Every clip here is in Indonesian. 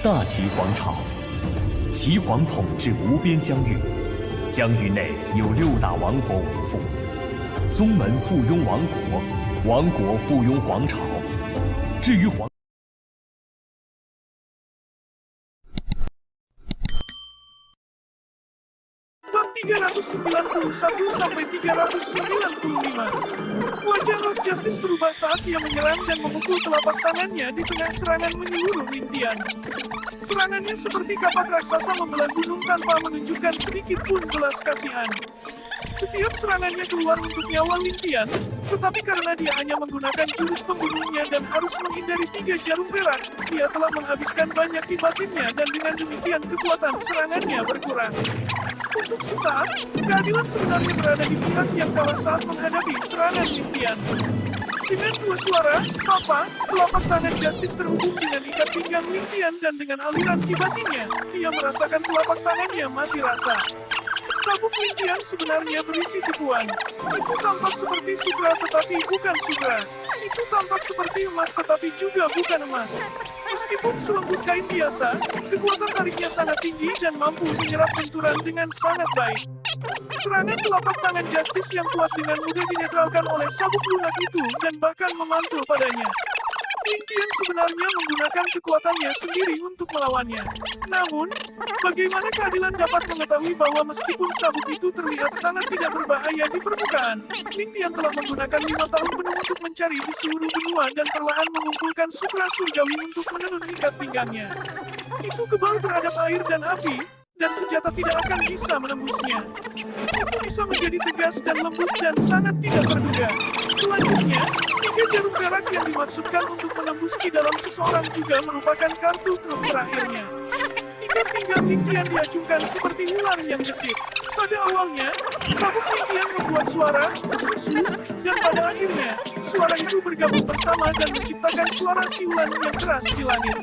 大齐皇朝，齐皇统治无边疆域，疆域内有6大王国为父，宗门附庸王国，王国附庸皇朝。至于皇 391-395. Wajah Lord Justice berubah saat ia menyerang dan memukul telapak tangannya di tengah serangan menyeluruh Wintian. Serangannya seperti kapak raksasa membelah gunung tanpa menunjukkan sedikit pun belas kasihan. Setiap serangannya keluar untuk nyawa Wintian, tetapi karena dia hanya menggunakan jurus pembunuhnya dan harus menghindari 3 jarum perak, dia telah menghabiskan banyak ki batinnya dan dengan demikian kekuatan serangannya berkurang. Untuk sesaat, keadilan sebenarnya berada di pihak yang kalah saat menghadapi serangan Wintian. Dengan 2 suara, Papa, telapak tangan Justice terhubung dengan ikat pinggang Wintian dan dengan aliran ki batinnya, ia merasakan telapak tangannya mati rasa. Sabuk Wintian sebenarnya berisi tipuan. Itu tampak seperti sutra tetapi bukan sutra. Itu tampak seperti emas tetapi juga bukan emas. Meskipun selembut kain biasa, kekuatan tariknya sangat tinggi dan mampu menyerap benturan dengan sangat baik. Serangan telapak tangan Justice yang kuat dengan mudah dinetralkan oleh sabuk lunak itu dan bahkan memantul padanya. Wintian sebenarnya menggunakan kekuatannya sendiri untuk melawannya. Namun, bagaimana keadilan dapat mengetahui bahwa meskipun sabuk itu terlihat sangat tidak berbahaya di permukaan, Wintian telah menggunakan 5 tahun penuh untuk mencari di seluruh benua dan perlahan mengumpulkan sutra surgawi untuk menenun ikat pinggangnya. Itu kebal terhadap air dan api, dan senjata tidak akan bisa menembusnya. Itu bisa menjadi tegas dan lembut dan sangat tidak terduga. Selanjutnya, 3 jarum perak yang dimaksudkan untuk menembus ki dalam seseorang juga merupakan kartu truf terakhirnya. Ikat pinggang Wintian diacungkan seperti ular yang gesit. Pada awalnya, sabuk Wintian membuat suara, susu, dan pada akhirnya, suara itu bergabung bersama dan menciptakan suara siulan yang keras di langit.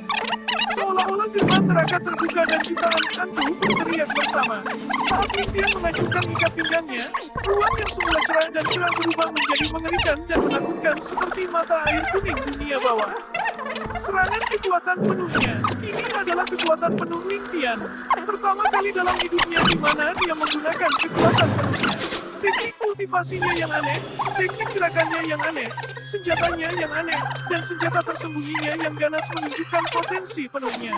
Seolah-olah gerbang neraka terbuka dan jutaan hantu berteriak bersama. Saat Wintian mengacungkan ikat pinggangnya, ruang yang semula cerah dan cerah berubah menjadi mengerikan dan menakutkan seperti mata air kuning dunia bawah. Serangan kekuatan penuhnya. Ini adalah kekuatan penuh Wintian. Pertama kali dalam hidupnya di mana dia menggunakan kekuatan penuhnya. Teknik kultivasinya yang aneh, teknik gerakannya yang aneh, senjatanya yang aneh, dan senjata tersembunyinya yang ganas menunjukkan potensi penuhnya.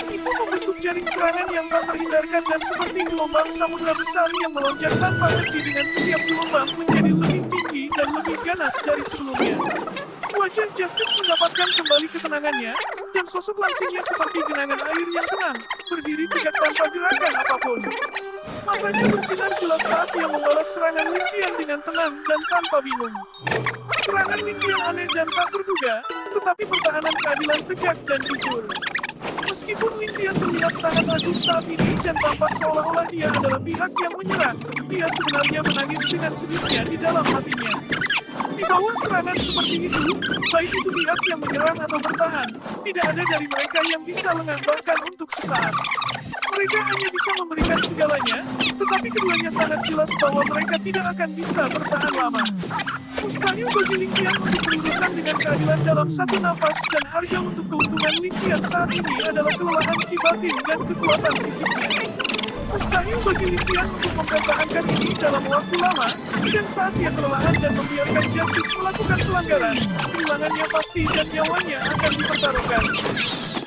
Itu membentuk jaring serangan yang tak terhindarkan dan seperti gelombang samudra besar yang melonjak tanpa henti dengan setiap gelombang menjadi lebih tinggi dan lebih ganas dari sebelumnya. Wajah Justice mendapatkan kembali ketenangannya, dan sosok langsingnya seperti genangan air yang tenang, berdiri tegak tanpa gerakan apapun. Matanya bersinar jelas saat ia membalas serangan Wintian dengan tenang dan tanpa bingung. Serangan Wintian aneh dan tak terduga, tetapi pertahanan keadilan tegak dan jujur. Meskipun Wintian terlihat sangat agung saat ini dan tampak seolah-olah dia adalah pihak yang menyerang, dia sebenarnya menangis dengan sedihnya di dalam hatinya. Di bawah serangan seperti itu, baik itu pihak yang menyerang atau bertahan, tidak ada dari mereka yang bisa lengah bahkan untuk sesaat. Mereka hanya bisa memberikan segalanya, tetapi keduanya sangat jelas bahwa mereka tidak akan bisa bertahan lama. Mustahil bagi Wintian untuk berurusan dengan keadilan dalam satu nafas dan harga untuk keuntungan Wintian saat ini adalah kelelahan ki batin dan kekuatan fisiknya. Mustahil bagi Wintian untuk mempertahankan ini dalam waktu lama, dan saat dia kelelahan dan membiarkan Justice melakukan pelanggaran, kehilangannya pasti dan nyawanya akan dipertaruhkan.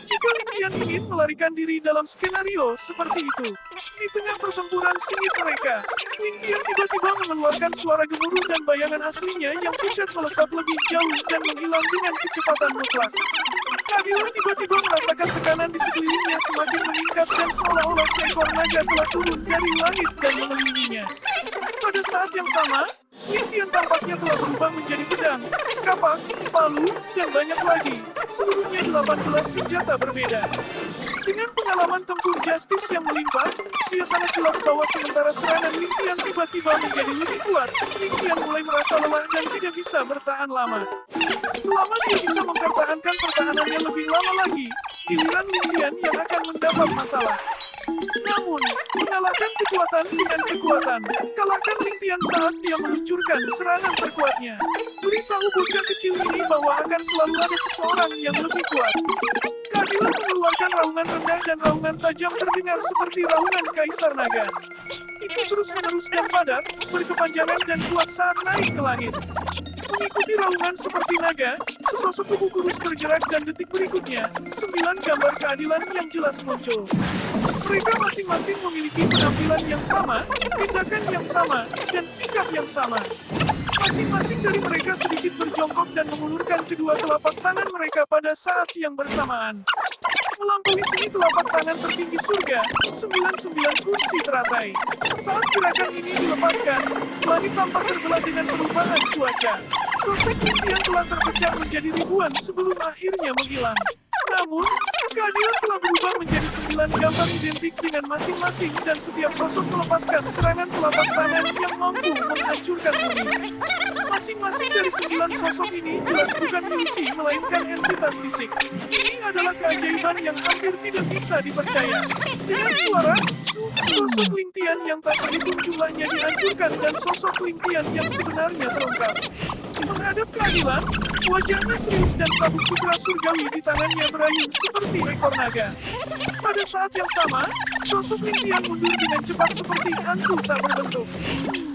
Jika Wintian ingin melarikan diri dalam skenario seperti itu, di tengah pertempuran sengit mereka, Wintian tiba-tiba mengeluarkan suara gemuruh dan bayangan aslinya yang pucat melesat lebih jauh dan menghilang dengan kecepatan mutlak. Keadilan tiba-tiba merasakan tekanan di sekelilingnya semakin meningkat dan seolah-olah seekor naga telah turun dari langit dan mengelilinginya. Pada saat yang sama, Wintian tampaknya telah berubah menjadi pedang, kapak, palu, dan banyak lagi. Seluruhnya 18 senjata berbeda. Dengan pengalaman tempur Justice yang melimpah, dia sangat jelas bahwa sementara serangan Wintian tiba-tiba menjadi lebih kuat, Wintian mulai merasa lelah dan tidak bisa bertahan lama. Selama dia bisa mempertahankan pertahanannya lebih lama lagi, giliran Wintian yang akan mendapat masalah. Namun, mengalahkan kekuatan dengan kekuatan, kalahkan Wintian saat dia meluncurkan serangan terkuatnya. Beritahu bocah kecil ini bahwa akan selalu ada seseorang yang lebih kuat. Keadilan mengeluarkan raungan rendah dan raungan tajam terdengar seperti raungan Kaisar Naga. Itu terus-menerus dan padat, berkepanjangan dan kuat saat naik ke langit. Mengikuti raungan seperti naga, sesosok tubuh kurus bergerak dan detik berikutnya, 9 gambar keadilan yang jelas muncul. Mereka masing-masing memiliki penampilan yang sama, tindakan yang sama, dan sikap yang sama. Masing-masing dari mereka sedikit berjongkok dan mengulurkan kedua telapak tangan mereka pada saat yang bersamaan. Melampaui sini telapak tangan tertinggi surga, 99 kursi teratai. Saat gerakan ini dilepaskan, langit tampak terbelah dengan perubahan cuaca. Sosok yang telah terpecah menjadi ribuan sebelum akhirnya menghilang. Namun, keadilan telah berubah menjadi 9 gambar identik dengan masing-masing dan setiap sosok melepaskan serangan telapak tangan yang mampu menghancurkan bumi. Masing-masing dari 9 sosok ini jelas bukan ilusi melainkan entitas fisik. Ini adalah keajaiban yang hampir tidak bisa dipercaya. Dengan suara, sosok Lingtian yang tak terhitung jumlahnya dihancurkan dan sosok Lingtian yang sebenarnya terungkap. Menghadap keadilan, wajahnya serius dan sabuk sutra surgawi di tangannya berayun seperti ekor naga. Pada saat yang sama, sosok Lingtian mundur dengan cepat seperti hantu tak berbentuk.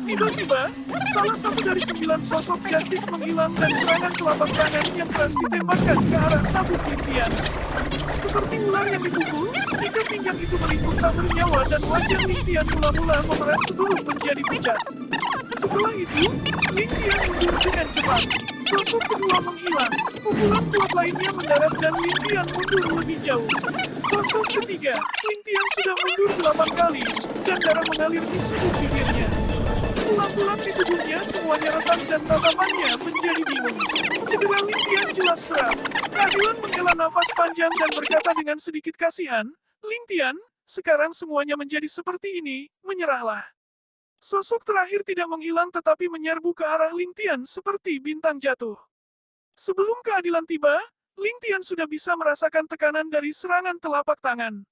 Tiba-tiba, salah satu dari 9 sosok Justice menghilang dan serangan telapak tangan yang keras ditembakkan ke arah sabuk Lingtian. Seperti ular yang dipukul, ikat pinggang itu meringkuk tak bernyawa dan wajah Lingtian mula-mula memerah sebelum menjadi pucat. Setelah itu, Lingtian mundur dengan cepat. Sosok kedua menghilang, pukulan kuat lainnya mendarat dan Lingtian mundur lebih jauh. Sosok ketiga, Lingtian sudah mundur 8 kali, dan darah mengalir di sudut bibirnya. Tulang-tulang di tubuhnya semuanya retak dan tatapannya menjadi bingung. Cedera Lingtian jelas berat. Keadilan menghela nafas panjang dan berkata dengan sedikit kasihan, "Lingtian, sekarang semuanya menjadi seperti ini, menyerahlah." Sosok terakhir tidak menghilang tetapi menyerbu ke arah Lingtian seperti bintang jatuh. Sebelum keadilan tiba, Lingtian sudah bisa merasakan tekanan dari serangan telapak tangan.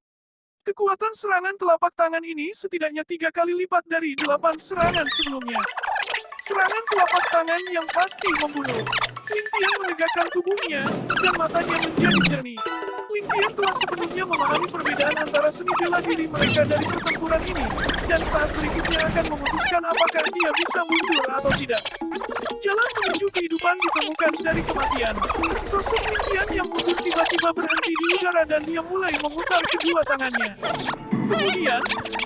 Kekuatan serangan telapak tangan ini setidaknya 3 kali lipat dari 8 serangan sebelumnya. Serangan telapak tangan yang pasti membunuh. Lingtian menegakkan tubuhnya, dan matanya menjadi jernih. Lingtian telah sepenuhnya memahami perbedaan antara seni bela diri mereka dari pertempuran ini, dan saat berikutnya akan memutuskan apakah dia bisa mundur atau tidak. Jalan menuju kehidupan ditemukan dari kematian. Sosok Lingtian yang mundur tiba-tiba berhenti di udara dan dia mulai memutar kedua tangannya. Kemudian,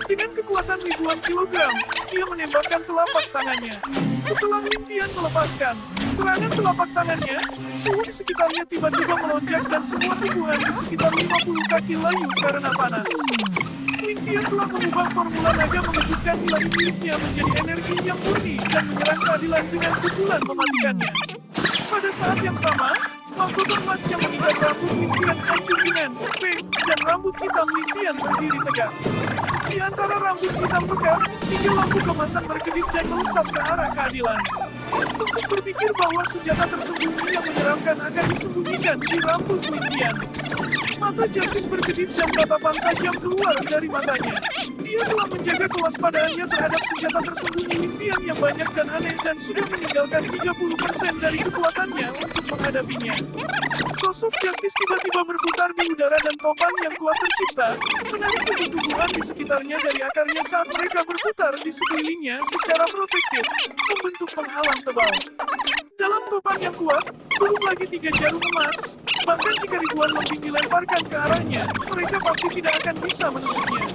dengan kekuatan ribuan kilogram, dia menembakkan telapak tangannya. Setelah Lingtian melepaskan serangan telapak tangannya, suhu di sekitarnya tiba-tiba melonjak dan semua tumbuhan di sekitar 50 kaki layu karena panas. Lingtian telah mengubah formula naga mengejutkan ilahi miliknya menjadi energi yang murni dan menyerang keadilan dengan pukulan mematikannya. Pada saat yang sama, mahkota emas yang mengikat rambut Lingtian hancur dengan bang, dan rambut hitam Lingtian berdiri tegak. Di antara rambut hitam pekat, 3 lampu kemasan berkedip dan melesat ke arah keadilan. Untuk berpikir bahwa senjata tersembunyi yang menyeramkan akan disembunyikan di rambut Lingtian. Mata Justice berkedip dan tatapan tajam keluar dari matanya. Dia telah menjaga kewaspadaannya terhadap senjata tersembunyi Lingtian yang banyak dan aneh dan sudah meninggalkan 30% dari kekuatannya untuk menghadapinya. Sosok Justice tiba-tiba berputar di udara dan topan yang kuat tercipta, menarik tumbuh-tumbuhan di sekitarnya dari akarnya saat mereka berputar di sekelilingnya secara protektif, membentuk penghalang tebal. Dalam topan yang kuat, belum lagi 3 jarum emas, bahkan jika ribuan lembing dilemparkan ke arahnya, mereka pasti tidak akan bisa menusuknya.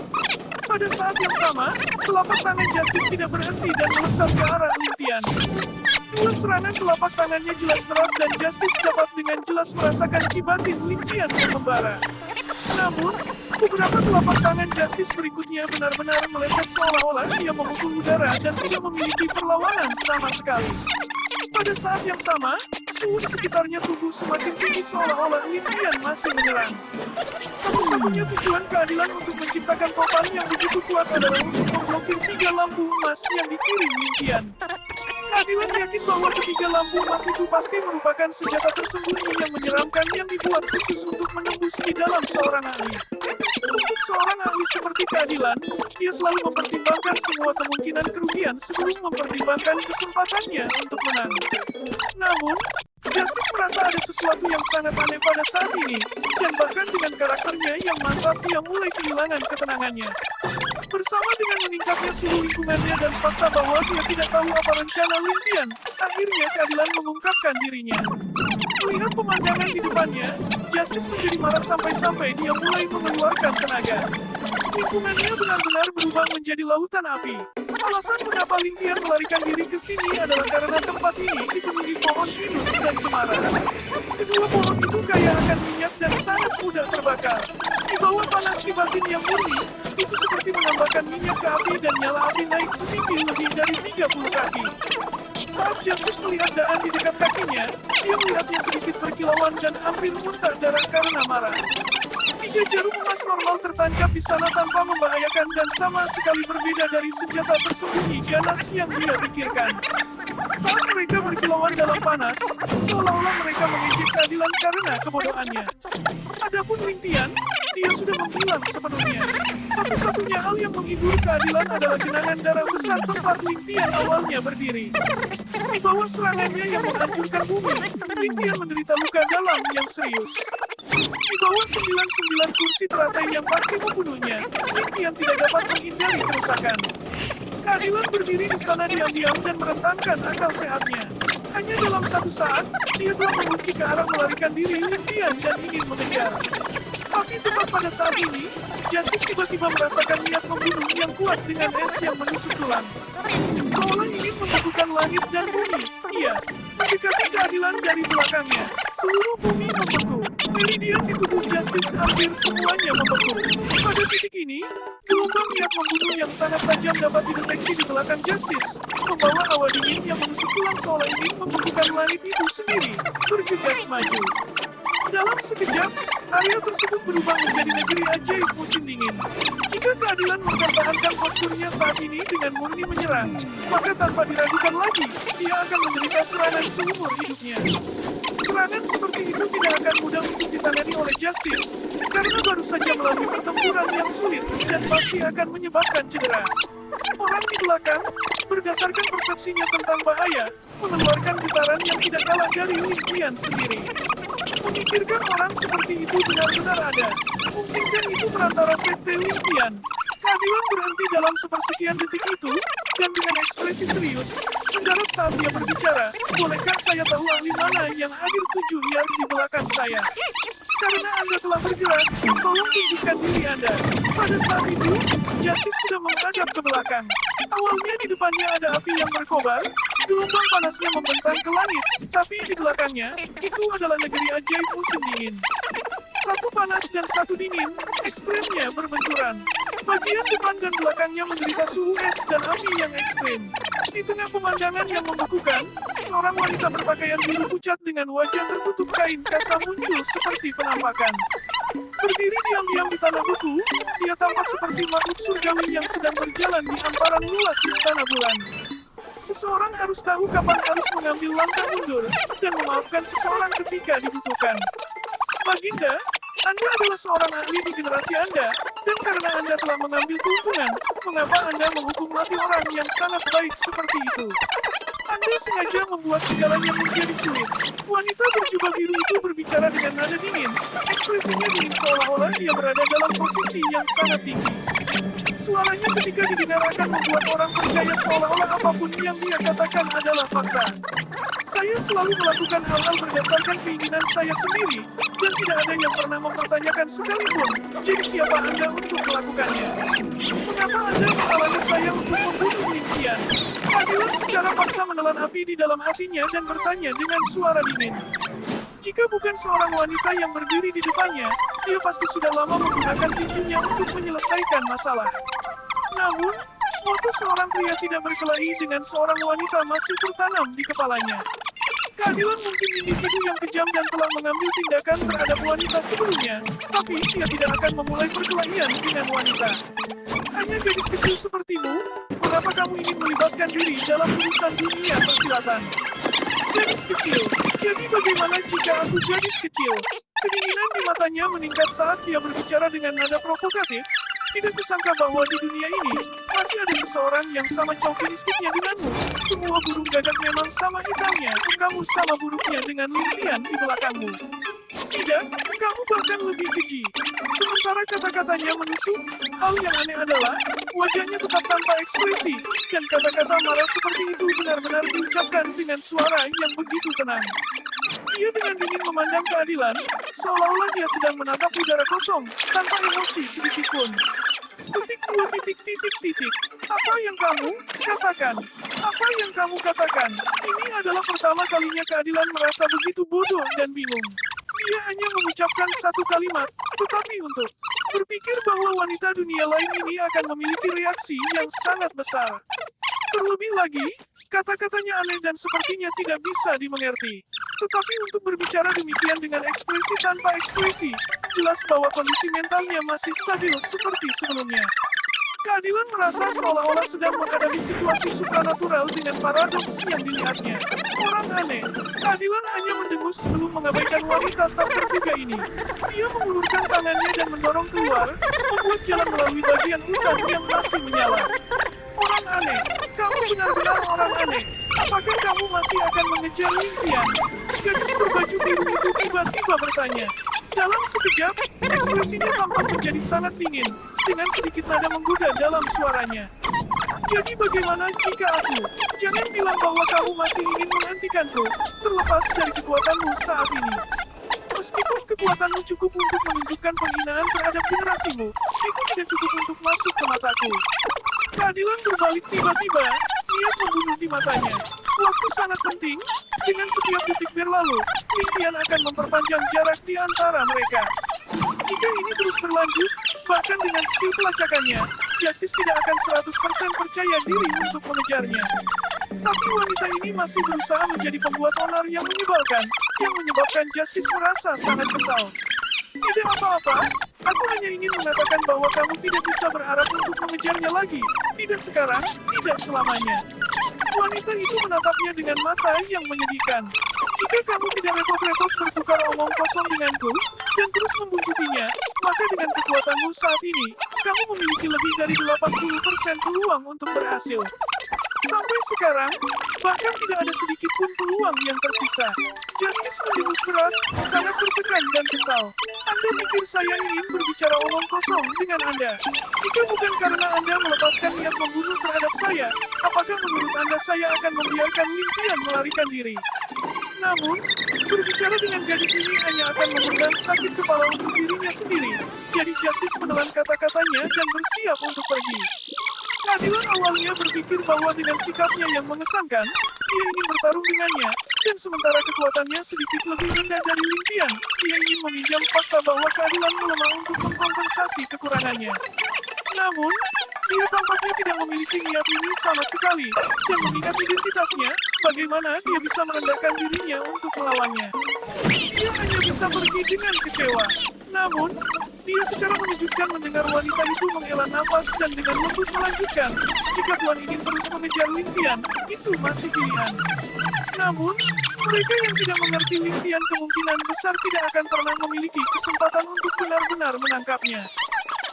Pada saat yang sama, telapak tangan Justice tidak berhenti dan melesat ke arah Lingtian. Dua serangan telapak tangannya jelas deras dan Justice dapat dengan jelas merasakan kibatin Lingtian yang membara. Namun, beberapa telapak tangan Justice berikutnya benar-benar meleset seolah-olah dia memukul udara dan tidak memiliki perlawanan sama sekali. Pada saat yang sama, suhu di sekitarnya tumbuh semakin tinggi seolah-olah Lingtian masih menyerang. Satu-satunya tujuan keadilan untuk menciptakan topan yang begitu kuat adalah untuk memblokir 3 lampu emas yang dikirim Lingtian. Keadilan yakin bahwa ketiga lampu emas itu pasti merupakan senjata tersembunyi yang menyeramkan yang dibuat khusus untuk menembus di dalam seorang ahli. Untuk seorang ahli seperti keadilan, dia selalu mempertimbangkan semua kemungkinan kerugian sebelum mempertimbangkan kesempatannya untuk menang. Namun, Justice merasa ada sesuatu yang sangat aneh pada saat ini. dan bahkan dengan karakternya yang mantap dia mulai kehilangan ketenangannya. Bersama dengan meningkatnya suhu lingkungannya dan fakta bahwa dia tidak tahu apa rencana Lintian, akhirnya keadilan mengungkapkan dirinya. Melihat pemandangan di depannya, Justice menjadi marah sampai-sampai dia mulai mengeluarkan tenaga. Lingkungannya benar-benar berubah menjadi lautan api. Alasan mengapa Lintian melarikan diri ke sini adalah karena tempat ini dipenuhi pohon pinus dan cemara. Kedua pohon itu kaya akan minyak dan sangat mudah terbakar. Di bawah panas di batin yang murni, itu seperti menambahkan minyak ke api dan nyala api naik setinggi lebih dari 30 kaki. Saat Justice melihat Daan di dekat kakinya, dia melihatnya sedikit berkilauan dan hampir muntah darah karena marah. 3 jarum emas normal tertancap di sana tanpa membahayakan dan sama sekali berbeda dari senjata tersembunyi ganas yang dia pikirkan. Saat mereka berkilauan dalam panas, seolah-olah mereka mengejek keadilan karena kebodohannya. Adapun Lintian, dia sudah menghilang sepenuhnya. Satu-satunya hal yang menghibur keadilan adalah genangan darah besar tempat Lintian awalnya berdiri. Di bawah serangannya yang menghancurkan bumi, Lintian menderita luka dalam yang serius. Di bawah 99 kursi teratai yang pasti membunuhnya, Lintian tidak dapat menghindari kerusakan. Keadilan berdiri di sana diam-diam dan merentangkan akal sehatnya. Hanya dalam satu saat, dia telah memuji ke arah melarikan diri Lintian dan ingin mengejar. Tapi tepat pada saat ini, Justice tiba-tiba merasakan niat membunuh yang kuat dengan es yang menusuk tulang. Seolah ingin membekukan langit dan bumi, ia mendekati keadilan dari belakangnya. Seluruh bumi membeku. Meridian di tubuh Justice hampir semuanya membeku. Pada titik ini, gelombang niat membunuh yang sangat tajam dapat dideteksi di belakang Justice, membawa hawa dingin yang menusuk tulang seolah ingin membekukan langit itu sendiri, bergegas maju. Dalam sekejap, area tersebut berubah menjadi negeri ajaib musim dingin. Jika keadilan mempertahankan posturnya saat ini dengan murni menyerang, maka tanpa diragukan lagi, dia akan menderita serangan seumur hidupnya. Serangan seperti itu tidak akan mudah untuk ditangani oleh Justice, karena baru saja melalui pertempuran yang sulit dan pasti akan menyebabkan cedera. Orang di belakang, berdasarkan persepsinya tentang bahaya, mengeluarkan getaran yang tidak kalah dari Lintian sendiri. Memikirkan orang seperti itu benar-benar ada. Mungkinkah itu perantara sekte Lintian? Keadilan berhenti dalam sepersekian detik itu, dan dengan ekspresi serius, mendarat saat dia berbicara, bolehkah saya tahu ahli mana yang hadir 7 yard di belakang saya? Karena Anda telah bergerak, tolong tunjukkan diri Anda. Pada saat itu, Justice sudah menghadap ke belakang. Awalnya di depannya ada api yang berkobar, gelombang panasnya membentang ke langit, tapi di belakangnya, itu adalah negeri ajaib musim dingin. Satu panas dan satu dingin, ekstremnya berbenturan. Bagian depan dan belakangnya menderita suhu es dan api yang ekstrem. Di tengah pemandangan yang membekukan, seorang wanita berpakaian biru pucat dengan wajah tertutup kain kasa muncul seperti penampakan. Berdiri diam-diam di tanah beku, dia tampak seperti makhluk surgawi yang sedang berjalan di hamparan luas istana bulan. Seseorang harus tahu kapan harus mengambil langkah mundur dan memaafkan seseorang ketika dibutuhkan. Baginda, Anda adalah seorang ahli di generasi Anda, dan karena Anda telah mengambil keuntungan, mengapa Anda menghukum mati orang yang sangat baik seperti itu? Anda sengaja membuat segalanya menjadi sulit. Wanita berjubah biru itu berbicara dengan nada dingin. Ekspresinya dingin seolah-olah dia berada dalam posisi yang sangat tinggi. Suaranya ketika didengar akan membuat orang percaya seolah-olah apapun yang dia katakan adalah fakta. Saya selalu melakukan hal-hal berdasarkan keinginan saya sendiri, dan tidak ada yang pernah mempertanyakan sekalipun, jadi siapa Anda untuk melakukannya? Mengapa Anda menghalangi saya untuk membunuh Lintian? Keadilan secara paksa menelan api di dalam hatinya dan bertanya dengan suara dingin. Jika bukan seorang wanita yang berdiri di depannya, dia pasti sudah lama menggunakan tinjunya untuk menyelesaikan masalah. Namun, moto seorang pria tidak berkelahi dengan seorang wanita masih tertanam di kepalanya. Keadilan mungkin individu yang kejam dan telah mengambil tindakan terhadap wanita sebelumnya, tapi dia tidak akan memulai perkelahian dengan wanita. Hanya gadis kecil sepertimu, mengapa kamu ingin melibatkan diri dalam urusan dunia persilatan? Gadis kecil, jadi bagaimana jika aku gadis kecil? Kedinginan di matanya meningkat saat dia berbicara dengan nada provokatif. Tidak disangka bahwa di dunia ini, masih ada seseorang yang sama chauvinistiknya denganmu. Semua burung gagak memang sama hitamnya, kamu sama buruknya dengan Lintian di belakangmu. Tidak, kamu bahkan lebih keji. Sementara kata-katanya menusuk, hal yang aneh adalah, wajahnya tetap tanpa ekspresi, dan kata-kata marah seperti itu benar-benar diucapkan dengan suara yang begitu tenang. Dia dengan dingin memandang keadilan, seolah-olah dia sedang menatap udara kosong, tanpa emosi sedikitpun. Titik dua titik titik titik. Apa yang kamu katakan? Apa yang kamu katakan? Ini adalah pertama kalinya keadilan merasa begitu bodoh dan bingung. Dia hanya mengucapkan satu kalimat, tetapi untuk berpikir bahwa wanita dunia lain ini akan memiliki reaksi yang sangat besar. Terlebih lagi, kata-katanya aneh dan sepertinya tidak bisa dimengerti. Tetapi untuk berbicara demikian dengan ekspresi tanpa ekspresi, jelas bahwa kondisi mentalnya masih stabil seperti sebelumnya. Keadilan merasa seolah-olah sedang menghadapi situasi supranatural dengan paradoks yang dilihatnya. Orang aneh, keadilan hanya mendengus sebelum mengabaikan wanita tak terduga ini. Dia mengulurkan tangannya dan mendorong keluar, membuat jalan melalui bagian hutan yang masih menyala. Orang aneh, kamu benar-benar orang aneh. Apakah kamu masih akan mengejar impian? Gadis berbaju biru itu tiba-tiba bertanya. Dalam sekejap, ekspresinya tampak menjadi sangat dingin, dengan sedikit nada menggoda dalam suaranya. Jadi bagaimana jika aku? Jangan bilang bahwa kamu masih ingin menghentikanku, terlepas dari kekuatanmu saat ini. Meskipun kekuatanmu cukup untuk menunjukkan penghinaan terhadap generasimu, itu tidak cukup untuk masuk ke mataku. Keadilan berbalik tiba-tiba, niat membunuh di matanya. Waktu sangat penting, dengan setiap detik berlalu, impian akan memperpanjang jarak di antara mereka. Jika ini terus berlanjut, bahkan dengan skill pelacakannya, Justice tidak akan 100% percaya diri untuk mengejarnya. Tapi wanita ini masih berusaha menjadi pembuat onar yang menyebalkan, yang menyebabkan Justice merasa sangat kesal. Tidak apa-apa, aku hanya ingin mengatakan bahwa kamu tidak bisa berharap untuk mengejarnya lagi. Tidak sekarang, tidak selamanya. Wanita itu menatapnya dengan mata yang menyedihkan. Jika kamu tidak repot-repot bertukar omong kosong denganku, dan terus membuntutinya, maka dengan kekuatanmu saat ini, kamu memiliki lebih dari 80% peluang untuk berhasil. Sampai sekarang, bahkan tidak ada sedikit pun peluang yang tersisa. Justice mendengus berat, sangat tertekan dan kesal. Anda pikir saya ingin berbicara omong kosong dengan Anda? Jika bukan karena Anda melepaskan niat membunuh terhadap saya, apakah menurut Anda saya akan membiarkan impian melarikan diri? Namun, berbicara dengan gadis ini hanya akan mengundang sakit kepala untuk dirinya sendiri. Jadi Justice menelan kata-katanya dan bersiap untuk pergi. Keadilan awalnya berpikir bahwa dengan sikapnya yang mengesankan, dia ingin bertarung dengannya, dan sementara kekuatannya sedikit lebih rendah dari impian, dia ingin meminjam fakta bahwa keadilan melemah untuk mengkompensasi kekurangannya. Namun, dia tampaknya tidak memiliki niat ini sama sekali, dan mengingat identitasnya, bagaimana dia bisa merendahkan dirinya untuk melawannya. Dia hanya bisa pergi dengan kecewa. Namun, dia secara mengejutkan mendengar wanita itu menghela nafas dan dengan lembut melanjutkan, jika Tuhan ingin terus mengejar impian, itu masih pilihan. Namun, mereka yang tidak mengerti impian kemungkinan besar tidak akan pernah memiliki kesempatan untuk benar-benar menangkapnya.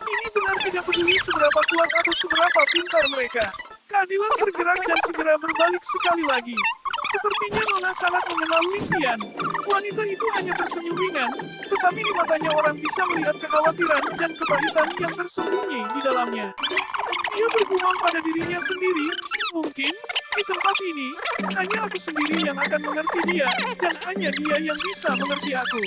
Ini benar tidak peduli seberapa kuat atau seberapa pintar mereka. Keadilan bergerak dan segera berbalik sekali lagi. Sepertinya Nona sangat mengenal impian. Wanita itu hanya tersenyum ringan, tetapi di matanya orang bisa melihat kekhawatiran dan kepahitan yang tersembunyi di dalamnya. Dia bergumam pada dirinya sendiri, mungkin di tempat ini, hanya aku sendiri yang akan mengerti dia, dan hanya dia yang bisa mengerti aku.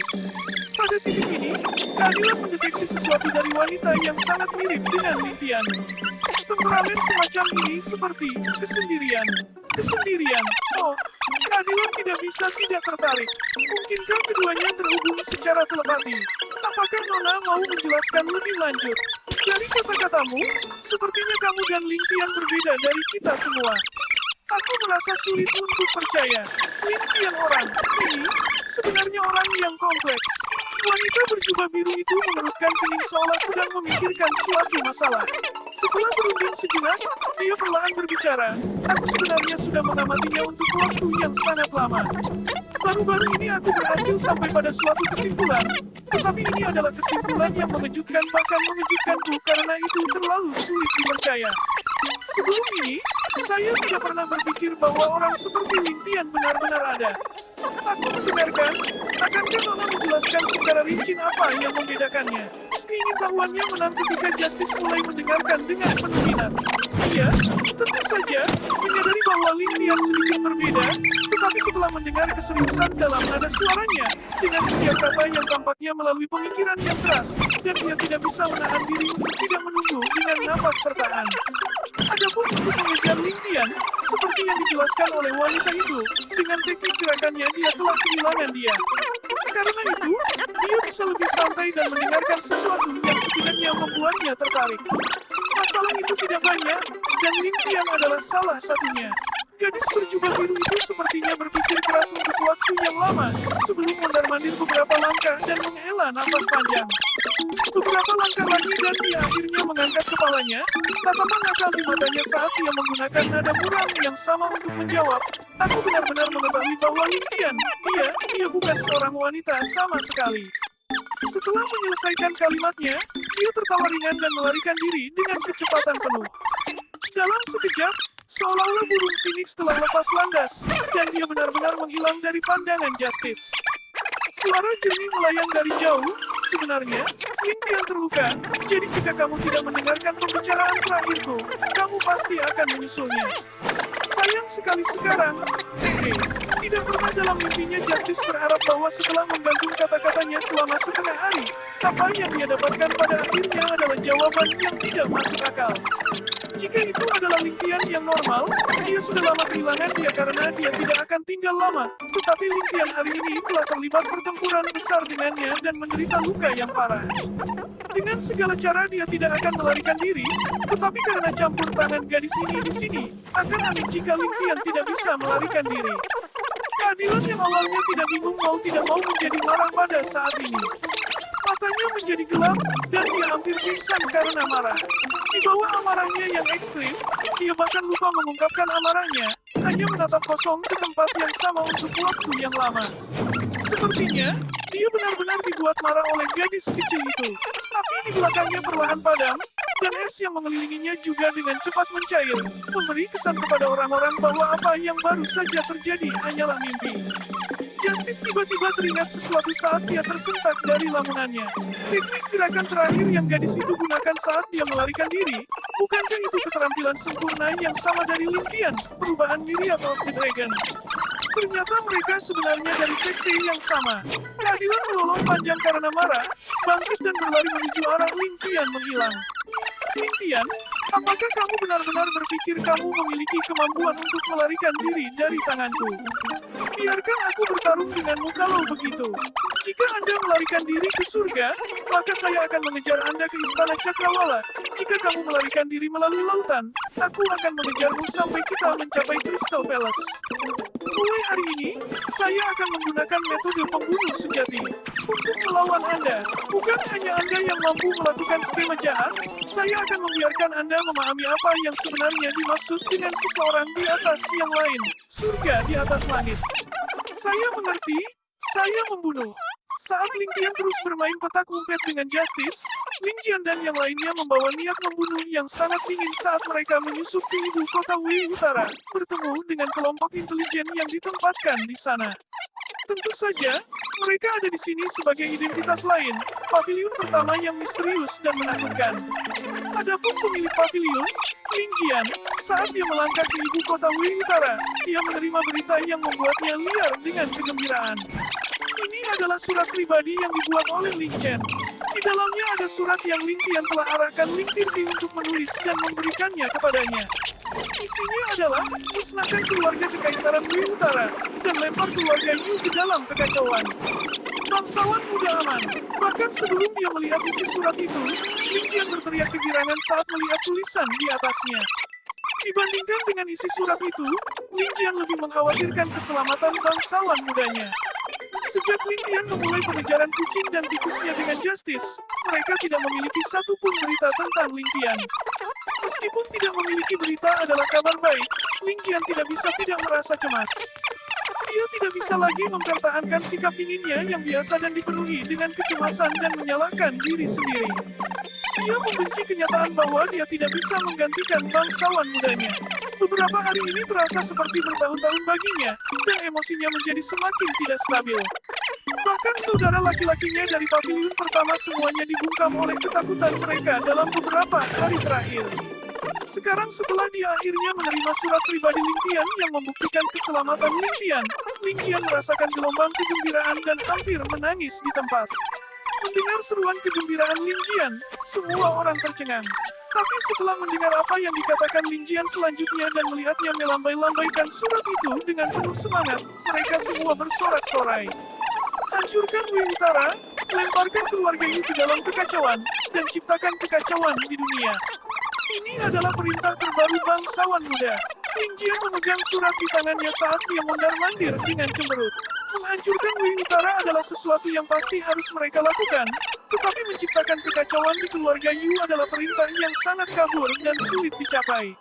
Pada titik ini, keadilan mendeteksi sesuatu dari wanita yang sangat mirip dengan impian. Temperamen semacam ini seperti kesendirian. Kesendirian. Oh, keadilan tidak bisa tidak tertarik. Mungkinkah keduanya terhubung secara telepati? Apakah Nona mau menjelaskan lebih lanjut? Dari kata-katamu, sepertinya kamu dan Limpian berbeda dari kita semua. Aku merasa sulit untuk percaya. Limpian orang ini sebenarnya orang yang kompleks. Wanita berjubah biru itu mengerutkan kening seolah sedang memikirkan suatu masalah. Setelah berunding sejenak, dia perlahan berbicara. Aku sebenarnya sudah mengamatinya untuk waktu yang sangat lama. Baru-baru ini aku berhasil sampai pada suatu kesimpulan. Tetapi ini adalah kesimpulan yang mengejutkan bahkan mengejutkanku karena itu terlalu sulit dipercaya. Sebelum ini, saya tidak pernah berpikir bahwa orang seperti Limpian benar-benar ada. Aku mendengarkan, Akankah Nona menjelaskan secara rinci apa yang membedakannya? Keingintahuannya menang ketika Justice mulai mendengarkan dengan penuh minat. Iya, tentu saja, menyadari bahwa Lintian sedikit berbeda, tetapi setelah mendengar keseriusan dalam nada suaranya, dengan setiap kata yang tampaknya melalui pemikiran yang keras, dan dia tidak bisa menahan diri untuk tidak menunggu dengan napas tertahan. Adapun untuk mengejar Lintian, seperti yang dijelaskan oleh wanita itu, dengan teknik gerakannya dia telah kehilangan dia. Karena itu, dia bisa lebih santai dan mendengarkan sesuatu yang setidaknya membuatnya tertarik. Masalah itu tidak banyak, dan Lintian adalah salah satunya. Gadis berjubah biru itu sepertinya berpikir keras untuk waktu yang lama, sebelum mondar-mandir beberapa langkah dan menghela nafas panjang. Beberapa langkah lagi dan dia akhirnya mengangkat kepalanya, tatapan nakal di matanya saat dia menggunakan nada muram yang sama untuk menjawab, "Aku benar-benar mengetahui bahwa Lintian, dia bukan seorang wanita sama sekali." Setelah menyelesaikan kalimatnya, dia tertawa ringan dan melarikan diri dengan kecepatan penuh. Dalam sekejap, seolah-olah burung Phoenix telah lepas landas, dan dia benar-benar menghilang dari pandangan Justice. Suara jernih melayang dari jauh. Sebenarnya, Lintian terluka, jadi jika kamu tidak mendengarkan pembicaraan terakhirku, kamu pasti akan menyusulnya. Sayang sekali sekarang, tidak pernah dalam mimpinya Justice berharap bahwa setelah menggantung kata-katanya selama setengah hari, apa yang dia dapatkan pada akhirnya adalah jawaban yang tidak masuk akal. Jika itu adalah Lintian yang normal, dia sudah lama kehilangan dia karena dia tidak akan tinggal lama. Tetapi Lintian hari ini telah terlibat pertempuran besar dengannya dan menderita luka yang parah. Dengan segala cara dia tidak akan melarikan diri, tetapi karena campur tangan gadis ini di sini, akan aneh jika Lintian tidak bisa melarikan diri. Keadilan yang awalnya tidak bingung mau tidak mau menjadi marah pada saat ini. Matanya menjadi gelap, dan dia hampir pingsan karena marah. Di bawah amarahnya yang ekstrim, dia bahkan lupa mengungkapkan amarahnya, hanya menatap kosong ke tempat yang sama untuk waktu yang lama. Sepertinya, dia benar-benar dibuat marah oleh gadis kecil itu. Api di belakangnya perlahan padam, dan es yang mengelilinginya juga dengan cepat mencair, memberi kesan kepada orang-orang bahwa apa yang baru saja terjadi hanyalah mimpi. Justice tiba-tiba teringat sesuatu saat dia tersentak dari lamunannya. Teknik gerakan terakhir yang gadis itu gunakan saat dia melarikan diri, bukankah itu keterampilan sempurna yang sama dari Lintian, perubahan Myriad of the Dragon? Ternyata mereka sebenarnya dari sekte yang sama. Keadilan melolong panjang karena marah, bangkit dan berlari menuju arah Lintian menghilang. Lintian, apakah kamu benar-benar berpikir kamu memiliki kemampuan untuk melarikan diri dari tanganku? Biarkan aku bertarung denganmu kalau begitu. Jika Anda melarikan diri ke surga, maka saya akan mengejar Anda ke Istana Cakrawala. Jika kamu melarikan diri melalui lautan, aku akan mengejarmu sampai kita mencapai Crystal Palace. Mulai hari ini, saya akan menggunakan metode pembunuh sejati untuk melawan Anda. Bukan hanya Anda yang mampu melakukan skema jahat, saya akan membiarkan Anda memahami apa yang sebenarnya dimaksud dengan seseorang di atas yang lain. Surga di atas langit. Saya mengerti, saya membunuh. Saat Lintian terus bermain petak umpet dengan Justice, Linjian dan yang lainnya membawa niat membunuh yang sangat dingin saat mereka menyusup ke ibu kota Wei Utara, bertemu dengan kelompok intelijen yang ditempatkan di sana. Tentu saja, mereka ada di sini sebagai identitas lain, pavilion pertama yang misterius dan menakutkan. Adapun pemilik pavilion, Linjian, saat dia melangkah ke ibu kota Wei Utara, dia menerima berita yang membuatnya liar dengan kegembiraan. Ini adalah surat pribadi yang dibuat oleh Lin Chen. Di dalamnya ada surat yang Lintian telah arahkan Ling Tirti untuk menulis dan memberikannya kepadanya. Isinya adalah, musnahkan keluarga Kekaisaran Wei Utara, dan lempar keluarga Yu ke dalam kekacauan. Bangsawan muda aman. Bahkan sebelum dia melihat isi surat itu, Lintian berteriak kegirangan saat melihat tulisan di atasnya. Dibandingkan dengan isi surat itu, Lintian lebih mengkhawatirkan keselamatan bangsawan mudanya. Sejak Lintian memulai pengejaran kucing dan tikusnya dengan Justice, mereka tidak memiliki satupun berita tentang Lintian. Meskipun tidak memiliki berita adalah kabar baik, Lintian tidak bisa tidak merasa cemas. Dia tidak bisa lagi mempertahankan sikap dinginnya yang biasa dan dipenuhi dengan kecemasan dan menyalahkan diri sendiri. Dia membenci kenyataan bahwa dia tidak bisa menggantikan bangsawan mudanya. Beberapa hari ini terasa seperti bertahun-tahun baginya, dan emosinya menjadi semakin tidak stabil. Bahkan saudara laki-lakinya dari paviliun pertama semuanya dibungkam oleh ketakutan mereka dalam beberapa hari terakhir. Sekarang setelah dia akhirnya menerima surat pribadi Ling Qian yang membuktikan keselamatan Ling Qian merasakan gelombang kegembiraan dan hampir menangis di tempat. Mendengar seruan kegembiraan Ling Qian, semua orang tercengang. Tapi setelah mendengar apa yang dikatakan Ling Qian selanjutnya dan melihatnya melambai-lambaikan surat itu dengan penuh semangat, mereka semua bersorak-sorai. Hancurkan Wei Utara, lemparkan keluarga Yu ke dalam kekacauan, dan ciptakan kekacauan di dunia. Ini adalah perintah terbaru bangsawan muda. Ling Qian memegang surat di tangannya saat dia mondar-mandir dengan cemberut. Menghancurkan Wei Utara adalah sesuatu yang pasti harus mereka lakukan, tetapi menciptakan kekacauan di keluarga Yu adalah perintah yang sangat kabur dan sulit dicapai.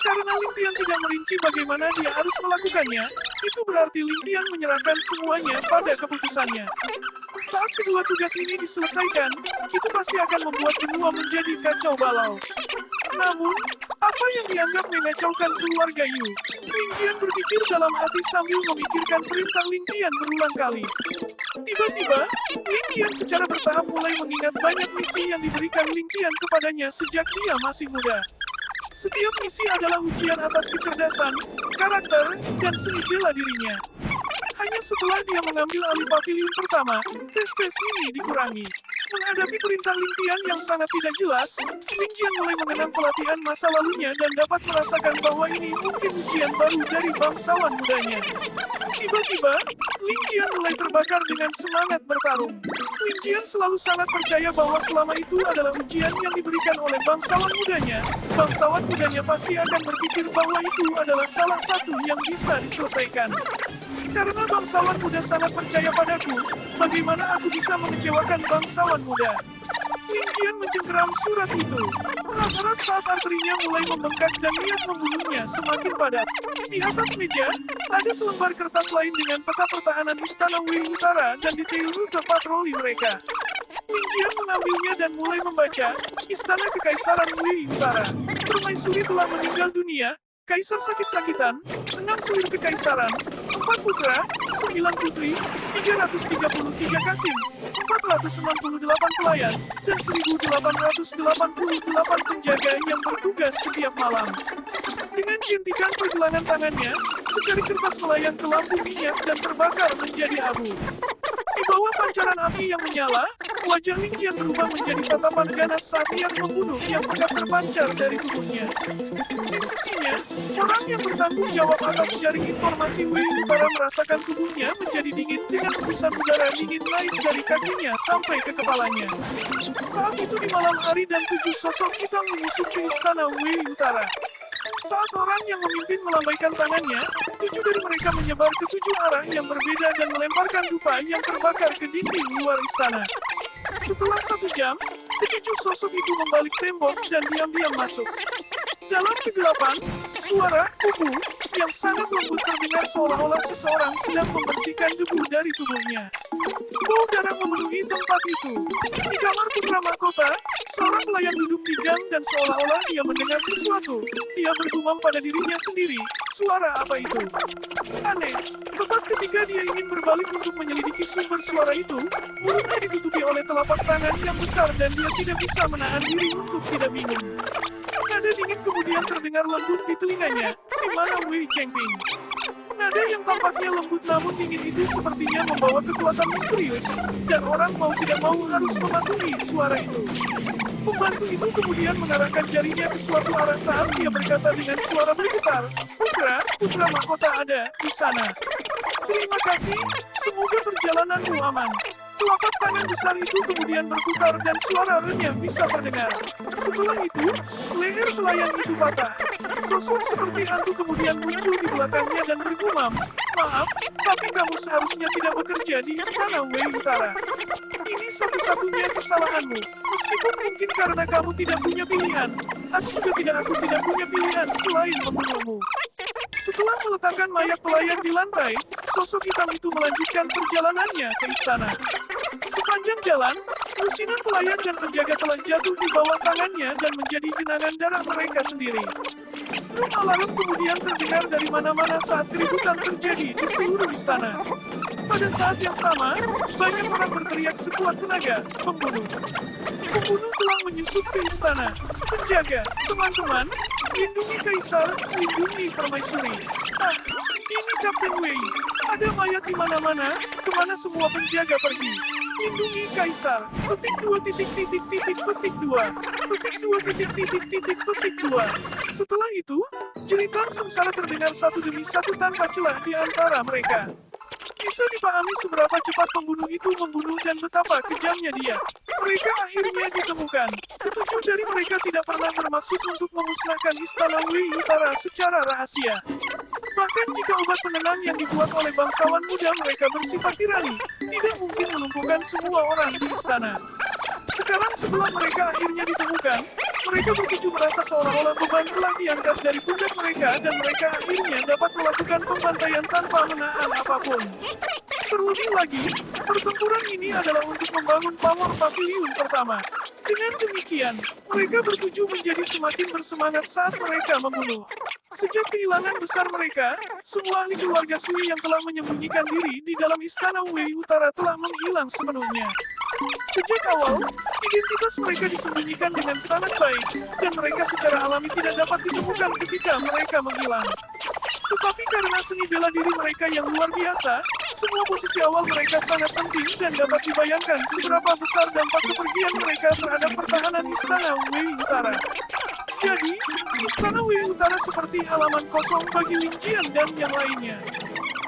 Karena Ling Qian tidak merinci bagaimana dia harus melakukannya, itu berarti Ling Qian menyerahkan semuanya pada keputusannya. Saat kedua tugas ini diselesaikan, itu pasti akan membuat benua menjadi kacau balau. Namun, apa yang dianggap mengacaukan keluarga Yu? Ling Qian berpikir dalam hati sambil memikirkan perintah Ling Qian berulang kali. Tiba-tiba, Ling Qian secara bertahap mulai mengingat banyak misi yang diberikan Ling Qian kepadanya sejak dia masih muda. Setiap misi adalah ujian atas kecerdasan, karakter, dan seni bela dirinya. Hanya setelah dia mengambil alih paviliun pertama, tes-tes ini dikurangi. Menghadapi perintah Ling Qian yang sangat tidak jelas, Ling Qian mulai mengenang pelatihan masa lalunya dan dapat merasakan bahwa ini mungkin ujian baru dari bangsawan mudanya. Tiba-tiba, Ling Qian mulai terbakar dengan semangat bertarung. Ling Qian selalu sangat percaya bahwa selama itu adalah ujian yang diberikan oleh bangsawan mudanya. Bangsawan mudanya pasti akan berpikir bahwa itu adalah salah satu yang bisa diselesaikan. Karena bangsawan muda sangat percaya padaku, bagaimana aku bisa mengecewakan bangsawan muda? Ling Qian mencengkeram surat itu. Erat-erat saat arterinya mulai membengkak dan niat membunuhnya semakin padat. Di atas meja, ada selembar kertas lain dengan peta pertahanan Istana Wei Utara dan detail rute patroli mereka. Ling Qian mengambilnya dan mulai membaca, Istana Kekaisaran Wei Utara. Permaisuri telah meninggal dunia, Kaisar sakit-sakitan, 6 suir kekaisaran, 4 putra, 9 putri, 333 kasim, 468 pelayan, dan 1.888 penjaga yang bertugas setiap malam. Dengan jentikan pergelangan tangannya, secari kertas melayang ke lampu minyak dan terbakar menjadi abu. Di bawah pancaran api yang menyala, wajah Ling Qian berubah menjadi tatapan ganas saat dia membunuh yang pekat terpancar dari tubuhnya. Di sisinya, orang yang bertanggung jawab atas jaring informasi Wei Utara merasakan tubuhnya menjadi dingin dengan hembusan udara dingin naik dari kakinya sampai ke kepalanya. Saat itu di malam hari dan 7 sosok hitam menyusup ke istana Wei Utara. Saat orang yang memimpin melambaikan tangannya, 7 dari mereka menyebar ke 7 arah yang berbeda dan melemparkan dupa yang terbakar ke dinding luar istana. Setelah 1 jam, 7 sosok itu membalik tembok dan diam-diam masuk. Dalam kegelapan, suara kuku yang sangat lembut terdengar seolah-olah seseorang sedang membersihkan debu dari tubuhnya. Bau darah memenuhi tempat itu. Di kamar putra mahkota, seorang pelayan duduk di gang dan seolah-olah dia mendengar sesuatu. Dia bergumam pada dirinya sendiri, suara apa itu? Aneh, tepat ketika dia ingin berbalik untuk menyelidiki sumber suara itu, mulutnya ditutupi oleh telapak tangan yang besar dan dia tidak bisa menahan diri untuk tidak bingung. Nada dingin kemudian terdengar lembut di telinganya, di mana Wei Chengping. Nada yang tampaknya lembut namun dingin itu sepertinya membawa kekuatan misterius, dan orang mau tidak mau harus mematuhi suara itu. Pembantu itu kemudian mengarahkan jarinya ke suatu arah saat dia berkata dengan suara bergetar, putra mahkota ada di sana. Terima kasih, semoga perjalananmu aman. Telapak tangan besar itu kemudian berputar dan suara renyah bisa terdengar. Setelah itu, leher pelayan itu patah. Sosok seperti hantu kemudian muncul di belakangnya dan bergumam, maaf, tapi kamu seharusnya tidak bekerja di istana Wei Utara. Ini satu-satunya kesalahanmu. Meskipun mungkin karena kamu tidak punya pilihan, aku tidak punya pilihan selain membunuhmu. Setelah meletakkan mayat pelayan di lantai, sosok hitam itu melanjutkan perjalanannya ke istana. Sepanjang jalan, lusinan pelayan dan penjaga telah jatuh di bawah tangannya dan menjadi genangan darah mereka sendiri. Alarm kemudian terdengar dari mana-mana saat keributan terjadi di seluruh istana. Pada saat yang sama, banyak orang berteriak sekuat tenaga, "Pembunuh! Pembunuh telah menyusup ke istana! Penjaga, teman-teman, lindungi Kaisar, lindungi Permaisuri!" Ah, ini Kapten Wei. Ada mayat di mana-mana, kemana semua penjaga pergi? Lindungi Kaisar. Petik 2 titik titik titik petik 2. Petik 2 titik titik titik petik 2. Setelah itu, jeritan sengsara terdengar satu demi satu tanpa celah di antara mereka. Bisa dipahami seberapa cepat pembunuh itu membunuh dan betapa kejamnya dia. Mereka akhirnya ditemukan. Ketujuh dari mereka tidak pernah bermaksud untuk memusnahkan istana Wei Utara secara rahasia. Bahkan jika obat penenang yang dibuat oleh bangsawan muda mereka bersifat tirani, tidak mungkin melumpuhkan semua orang di istana. Sekarang setelah mereka akhirnya ditemukan, mereka bertujuh merasa seolah-olah beban telah diangkat dari pundak mereka dan mereka akhirnya dapat melakukan pembantaian tanpa menahan apapun. Terlebih lagi, pertempuran ini adalah untuk membangun Power Pavilion pertama. Dengan demikian, mereka bertujuh menjadi semakin bersemangat saat mereka membunuh. Sejak kehilangan besar mereka, semua ahli keluarga Sui yang telah menyembunyikan diri di dalam istana Wei Utara telah menghilang sepenuhnya. Sejak awal, identitas mereka disembunyikan dengan sangat baik, dan mereka secara alami tidak dapat ditemukan ketika mereka menghilang. Tetapi karena seni bela diri mereka yang luar biasa, semua posisi awal mereka sangat penting dan dapat dibayangkan seberapa besar dampak kepergian mereka terhadap pertahanan istana Wei Utara. Jadi, istana Wei Utara seperti halaman kosong bagi Lin Jian dan yang lainnya.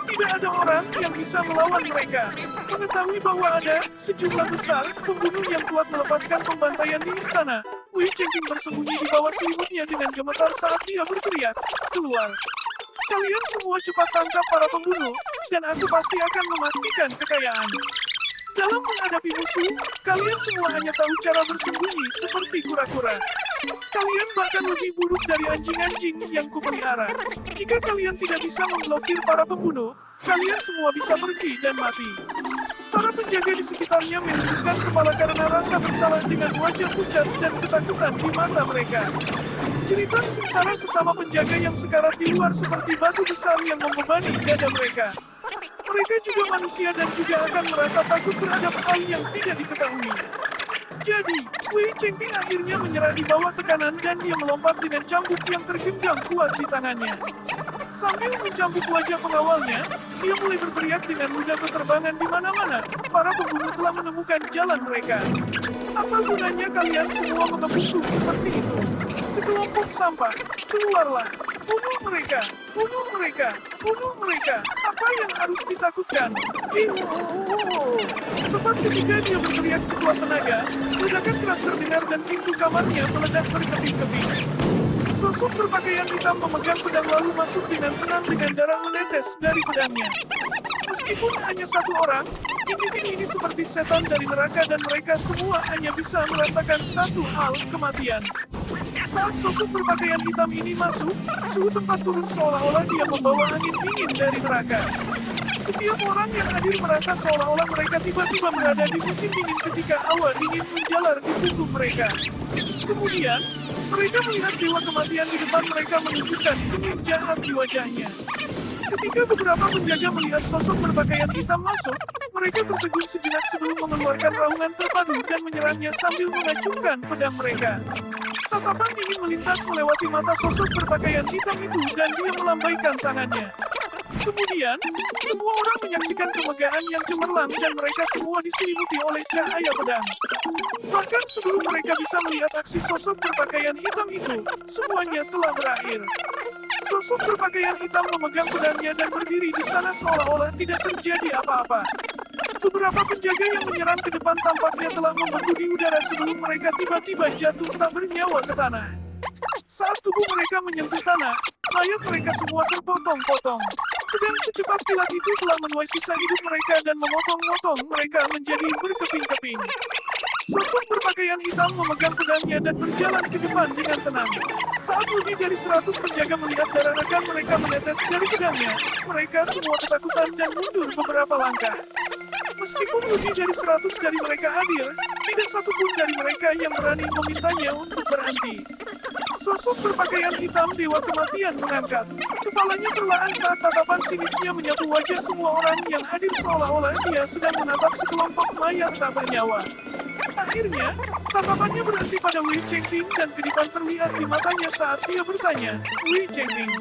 Tidak ada orang yang bisa melawan mereka. Mengetahui bahwa ada sejumlah besar pembunuh yang kuat melepaskan pembantaian di istana, Wei Chengqing bersembunyi di bawah selimutnya dengan gemetar saat dia berteriak, "Keluar! Kalian semua cepat tangkap para pembunuh, dan aku pasti akan memastikan kekayaan." Dalam menghadapi musuh, kalian semua hanya tahu cara bersembunyi seperti kura-kura. Kalian bahkan lebih buruk dari anjing-anjing yang kupelihara. Jika kalian tidak bisa memblokir para pembunuh, kalian semua bisa pergi dan mati. Para penjaga di sekitarnya menundukkan kepala karena rasa bersalah dengan wajah pucat dan ketakutan di mata mereka. Jeritan sengsara sesama penjaga yang sekarat di luar seperti batu besar yang membebani dada mereka. Mereka juga manusia dan juga akan merasa takut terhadap hal yang tidak diketahui. Jadi, Wei Chengqing akhirnya menyerah di bawah tekanan dan dia melompat dengan cambuk yang tergenggam kuat di tangannya. Sambil mencambuk wajah pengawalnya, dia mulai berteriak dengan mudah keterbangan di mana-mana. Para pembunuh telah menemukan jalan mereka. Apa gunanya kalian semua mengebukku seperti itu? Sekelompok sampah, keluarlah. Bunuh mereka, bunuh mereka, bunuh mereka. Apa yang harus ditakutkan? Tepat ketika dia berteriak sekuat tenaga, ledakan keras terdengar dan pintu kamarnya meledak berkeping-keping. Sosok berpakaian hitam memegang pedang lalu masuk dengan tenang dengan darah menetes dari pedangnya. Meskipun hanya satu orang, ini seperti setan dari neraka dan mereka semua hanya bisa merasakan satu hal, kematian. Saat sosok berpakaian hitam ini masuk, suhu tempat turun seolah-olah dia membawa angin dingin dari neraka. Setiap orang yang hadir merasa seolah-olah mereka tiba-tiba berada di musim dingin ketika hawa dingin menjalar di punggung mereka. Kemudian, mereka melihat jiwa kematian di depan mereka menunjukkan senyum jahat di wajahnya. Ketika beberapa penjaga melihat sosok berpakaian hitam masuk, mereka tertegun sejenak sebelum mengeluarkan raungan terpadu dan menyerangnya sambil mengacungkan pedang mereka. Tatapan dingin melintas melewati mata sosok berpakaian hitam itu dan dia melambaikan tangannya. Kemudian, semua orang menyaksikan kemegahan yang cemerlang dan mereka semua diselimuti oleh cahaya pedang. Bahkan sebelum mereka bisa melihat aksi sosok berpakaian hitam itu, semuanya telah berakhir. Sosok berpakaian hitam memegang pedangnya dan berdiri di sana seolah-olah tidak terjadi apa-apa. Beberapa penjaga yang menyerang ke depan tampaknya telah membeku di udara sebelum mereka tiba-tiba jatuh tak bernyawa ke tanah. Saat tubuh mereka menyentuh tanah, mayat mereka semua terpotong-potong. Pedang secepat kilat itu telah menuai sisa hidup mereka dan memotong-motong mereka menjadi berkeping-keping. Sosok berpakaian hitam memegang pedangnya dan berjalan ke depan dengan tenang. Saat lebih dari 100 penjaga melihat darah rekan mereka menetes dari pedangnya, mereka semua ketakutan dan mundur beberapa langkah. Meskipun lebih dari 100 dari mereka hadir, Tidak satupun dari mereka yang berani memintanya untuk berhenti. Sosok berpakaian hitam Dewa Kematian mengangkat kepalanya perlahan saat tatapan sinisnya menyapu wajah semua orang yang hadir seolah-olah dia sedang menatap sekelompok mayat tak bernyawa. Akhirnya, tatapannya berhenti pada Wei Chengping dan kedipan terlihat di matanya saat dia bertanya, Wei Chengping.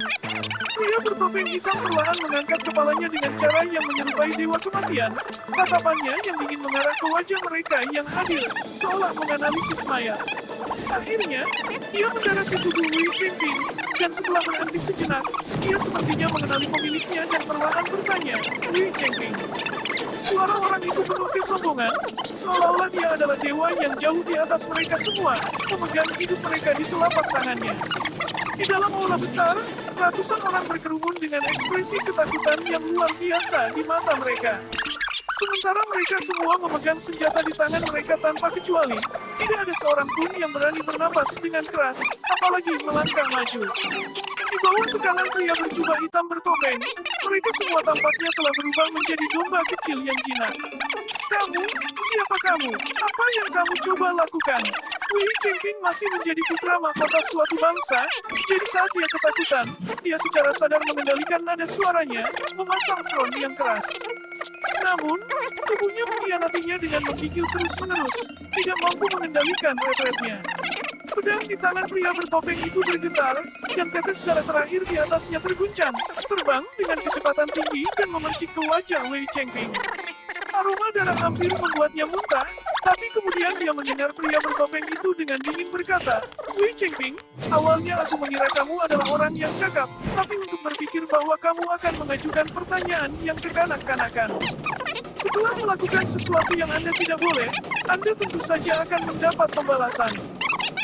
Pria bertopeng hitam perlahan mengangkat kepalanya dengan cara yang menyerupai Dewa Kematian. Tatapannya yang ingin mengarah ke wajah mereka yang hadir, seolah menganalisis mayat. Akhirnya, dia mendarat di tubuh Wei Chengping, dan setelah berhenti sejenak, dia sepertinya mengenali pemiliknya dan perlahan bertanya, Wei Chengping. Suara orang itu penuh kesombongan, seolah-olah dia adalah dewa yang jauh di atas mereka semua, memegang hidup mereka di telapak tangannya. Di dalam aula besar, ratusan orang berkerumun dengan ekspresi ketakutan yang luar biasa di mata mereka. Sementara mereka semua memegang senjata di tangan mereka tanpa kecuali, tidak ada seorang pun yang berani bernapas dengan keras, apalagi melangkah maju. Di bawah tekanan pria berjubah hitam bertopeng, mereka semua tampaknya telah berubah menjadi domba kecil yang jinak. Kamu? Siapa kamu? Apa yang kamu coba lakukan? Wei Chengping masih menjadi putra mahkota suatu bangsa, jadi saat dia ketakutan, dia secara sadar mengendalikan nada suaranya, memasang front yang keras. Namun, tubuhnya mengkhianatinya dengan menggigil terus-menerus, tidak mampu mengendalikan retretnya. Pedang di tangan pria bertopeng itu bergetar, dan tetes darah terakhir di atasnya terguncang, terbang dengan kecepatan tinggi dan memercik ke wajah Wei Chengping. Aroma darah hampir membuatnya muntah, tapi kemudian dia mendengar pria bertopeng itu dengan dingin berkata, Wei Chengping, awalnya aku mengira kamu adalah orang yang cakap, tapi untuk berpikir bahwa kamu akan mengajukan pertanyaan yang kekanak-kanakan. Setelah melakukan sesuatu yang Anda tidak boleh, Anda tentu saja akan mendapat pembalasan.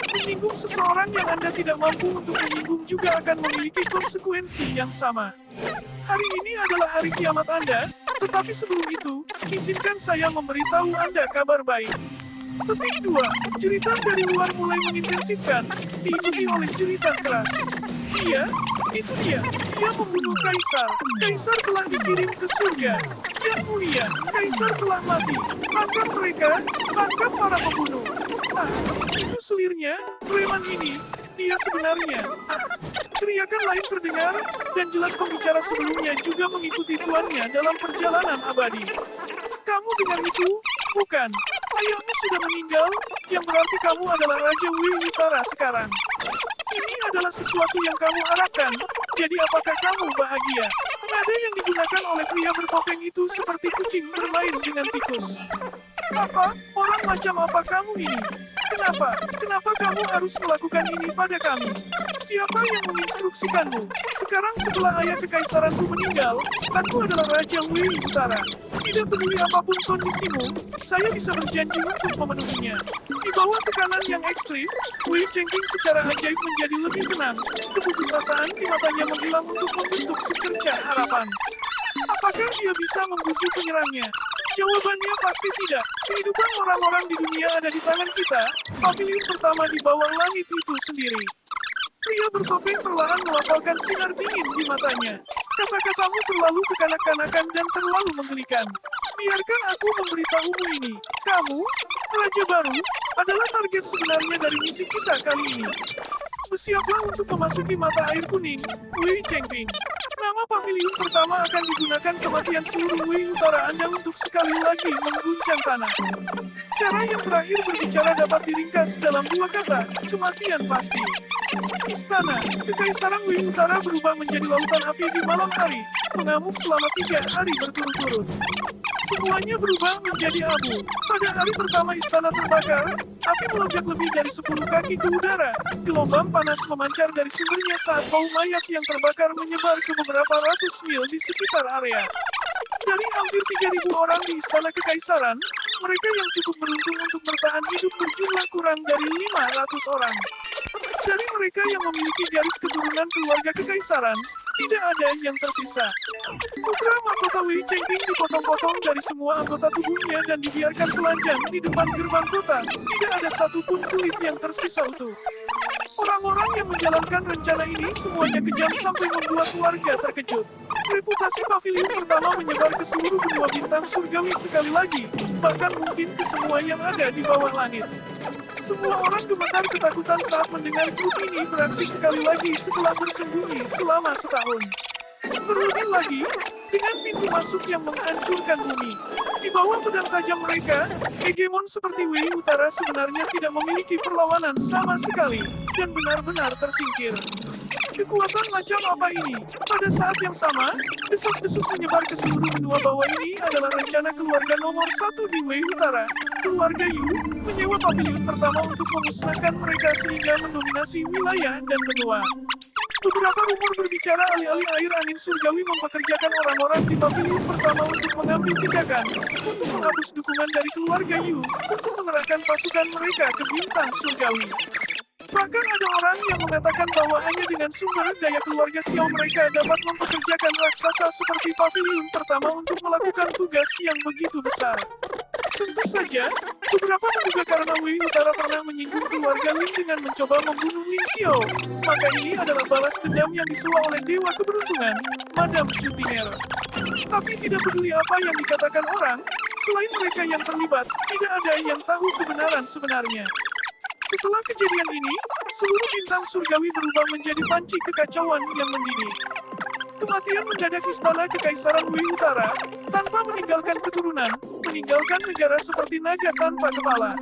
Menyinggung seseorang yang Anda tidak mampu untuk menyinggung juga akan memiliki konsekuensi yang sama. Hari ini adalah hari kiamat Anda, tetapi sebelum itu, izinkan saya memberitahu Anda kabar baik. Petik 2. Jeritan dari luar mulai mengintensifkan, diikuti oleh jeritan keras. Itu dia membunuh Kaisar. Kaisar telah dikirim ke surga. Yang mulia, Kaisar telah mati. Tangkap mereka, tangkap para pembunuh. Itu selirnya, preman ini. Dia sebenarnya. Teriakan lain terdengar, dan jelas pembicara sebelumnya juga mengikuti tuannya dalam perjalanan abadi. Kamu dengar itu? Bukan. Ayahmu sudah meninggal, yang berarti kamu adalah Raja Wei Utara sekarang. Ini adalah sesuatu yang kamu harapkan, jadi apakah kamu bahagia? Nada yang digunakan oleh pria bertopeng itu seperti kucing bermain dengan tikus. Apa? Orang macam apa kamu ini? Kenapa kamu harus melakukan ini pada kami? Siapa yang menginstruksikanmu? Sekarang setelah ayah kekaisaranku meninggal, aku adalah Raja Wei Utara. Tidak peduli apapun kondisimu, saya bisa berjanji untuk memenuhinya. Di bawah tekanan yang ekstrim, Wei Chengping secara ajaib menjadi lebih tenang. Keputusasaan di matanya menghilang untuk membentuk secercah harapan. Apakah dia bisa membujuk penyerangnya? Jawabannya pasti tidak. Kehidupan orang-orang di dunia ada di tangan kita. Pavilion pertama di bawah langit itu sendiri. Pria bertopeng perlahan melafalkan sinar dingin di matanya. Kata-katamu terlalu kekanak-kanakan dan terlalu menggelikan. Biarkan aku memberitahumu ini. Kamu, Raja Baru, adalah target sebenarnya dari misi kita kali ini. Bersiaplah untuk memasuki mata air kuning, Wei Chengping. Nama pavilion pertama akan digunakan kematian seluruh Wei Utara Anda untuk sekali lagi mengguncang tanah. Cara yang terakhir berbicara dapat diringkas dalam dua kata, kematian pasti. Istana, Kekaisaran Wei Utara berubah menjadi lautan api di malam hari, mengamuk selama 3 hari berturut-turut. Semuanya berubah menjadi abu. Pada hari pertama istana terbakar, api melonjak lebih dari 10 kaki ke udara. Gelombang panas memancar dari sumbernya saat bau mayat yang terbakar menyebar ke beberapa ratus mil di sekitar area. Dari hampir 3.000 orang di istana kekaisaran, mereka yang cukup beruntung untuk bertahan hidup berjumlah kurang dari 500 orang. Dari mereka yang memiliki garis keturunan keluarga kekaisaran, tidak ada yang tersisa. Putra mahkota Wei Chengping dipotong-potong dari semua anggota tubuhnya dan dibiarkan telanjang di depan gerbang kota. Tidak ada satupun kulit yang tersisa utuh. Orang-orang yang menjalankan rencana ini semuanya kejam sampai membuat warga terkejut. Reputasi pavilion pertama menyebar ke seluruh benua bintang surgawi sekali lagi, bahkan mungkin ke semua yang ada di bawah langit. Semua orang gemetar ketakutan saat mendengar grup ini beraksi sekali lagi setelah bersembunyi selama setahun. Terlebih lagi, dengan pintu masuk yang menghancurkan bumi. Di bawah pedang tajam mereka, hegemon seperti Wei Utara sebenarnya tidak memiliki perlawanan sama sekali, dan benar-benar tersingkir. Kekuatan macam apa ini? Pada saat yang sama, desas-desus menyebar ke seluruh benua bahwa ini adalah rencana keluarga nomor 1 di Wei Utara. Keluarga Yu menyewa pavilion pertama untuk memusnahkan mereka sehingga mendominasi wilayah dan benua. Beberapa rumor berbicara alih-alih air angin surgawi mempekerjakan orang-orang di pavilion pertama untuk mengambil tindakan, untuk menghapus dukungan dari keluarga Yu, untuk mengerahkan pasukan mereka ke bintang surgawi. Bahkan ada orang yang mengatakan bahwa hanya dengan sumber daya keluarga Xiao mereka dapat mempekerjakan raksasa seperti pavilion pertama untuk melakukan tugas yang begitu besar. Tentu saja, beberapa menduga karena Wei Utara pernah menyinggung keluarga Lin dengan mencoba membunuh Lin Xiao. Maka ini adalah balas dendam yang disuah oleh Dewa Keberuntungan, Madame Jupiter. Tapi tidak peduli apa yang dikatakan orang, selain mereka yang terlibat, tidak ada yang tahu kebenaran sebenarnya. Setelah kejadian ini, seluruh bintang surgawi berubah menjadi panci kekacauan yang mendidih. Kematian mendadak istana Kekaisaran Wei Utara, tanpa meninggalkan keturunan, meninggalkan negara seperti naga tanpa kepala.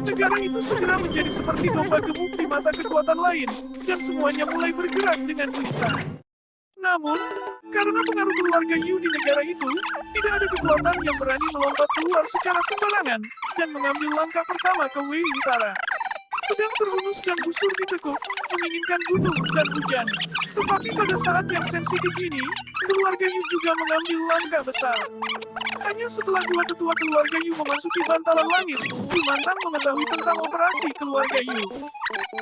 Negara itu segera menjadi seperti domba gemuk di mata kekuatan lain, dan semuanya mulai bergerak dengan gelisah. Namun, karena pengaruh keluarga Yu di negara itu, tidak ada kekuatan yang berani melompat keluar secara sembarangan, dan mengambil langkah pertama ke Wei Utara. Pedang terhunus dan busur ditekuk, menginginkan gunung dan hujan. Tetapi pada saat yang sensitif ini, keluarga Yu juga mengambil langkah besar. Hanya setelah dua tetua keluarga Yu memasuki bantalan langit, Yu Mantang mengetahui tentang operasi keluarga Yu.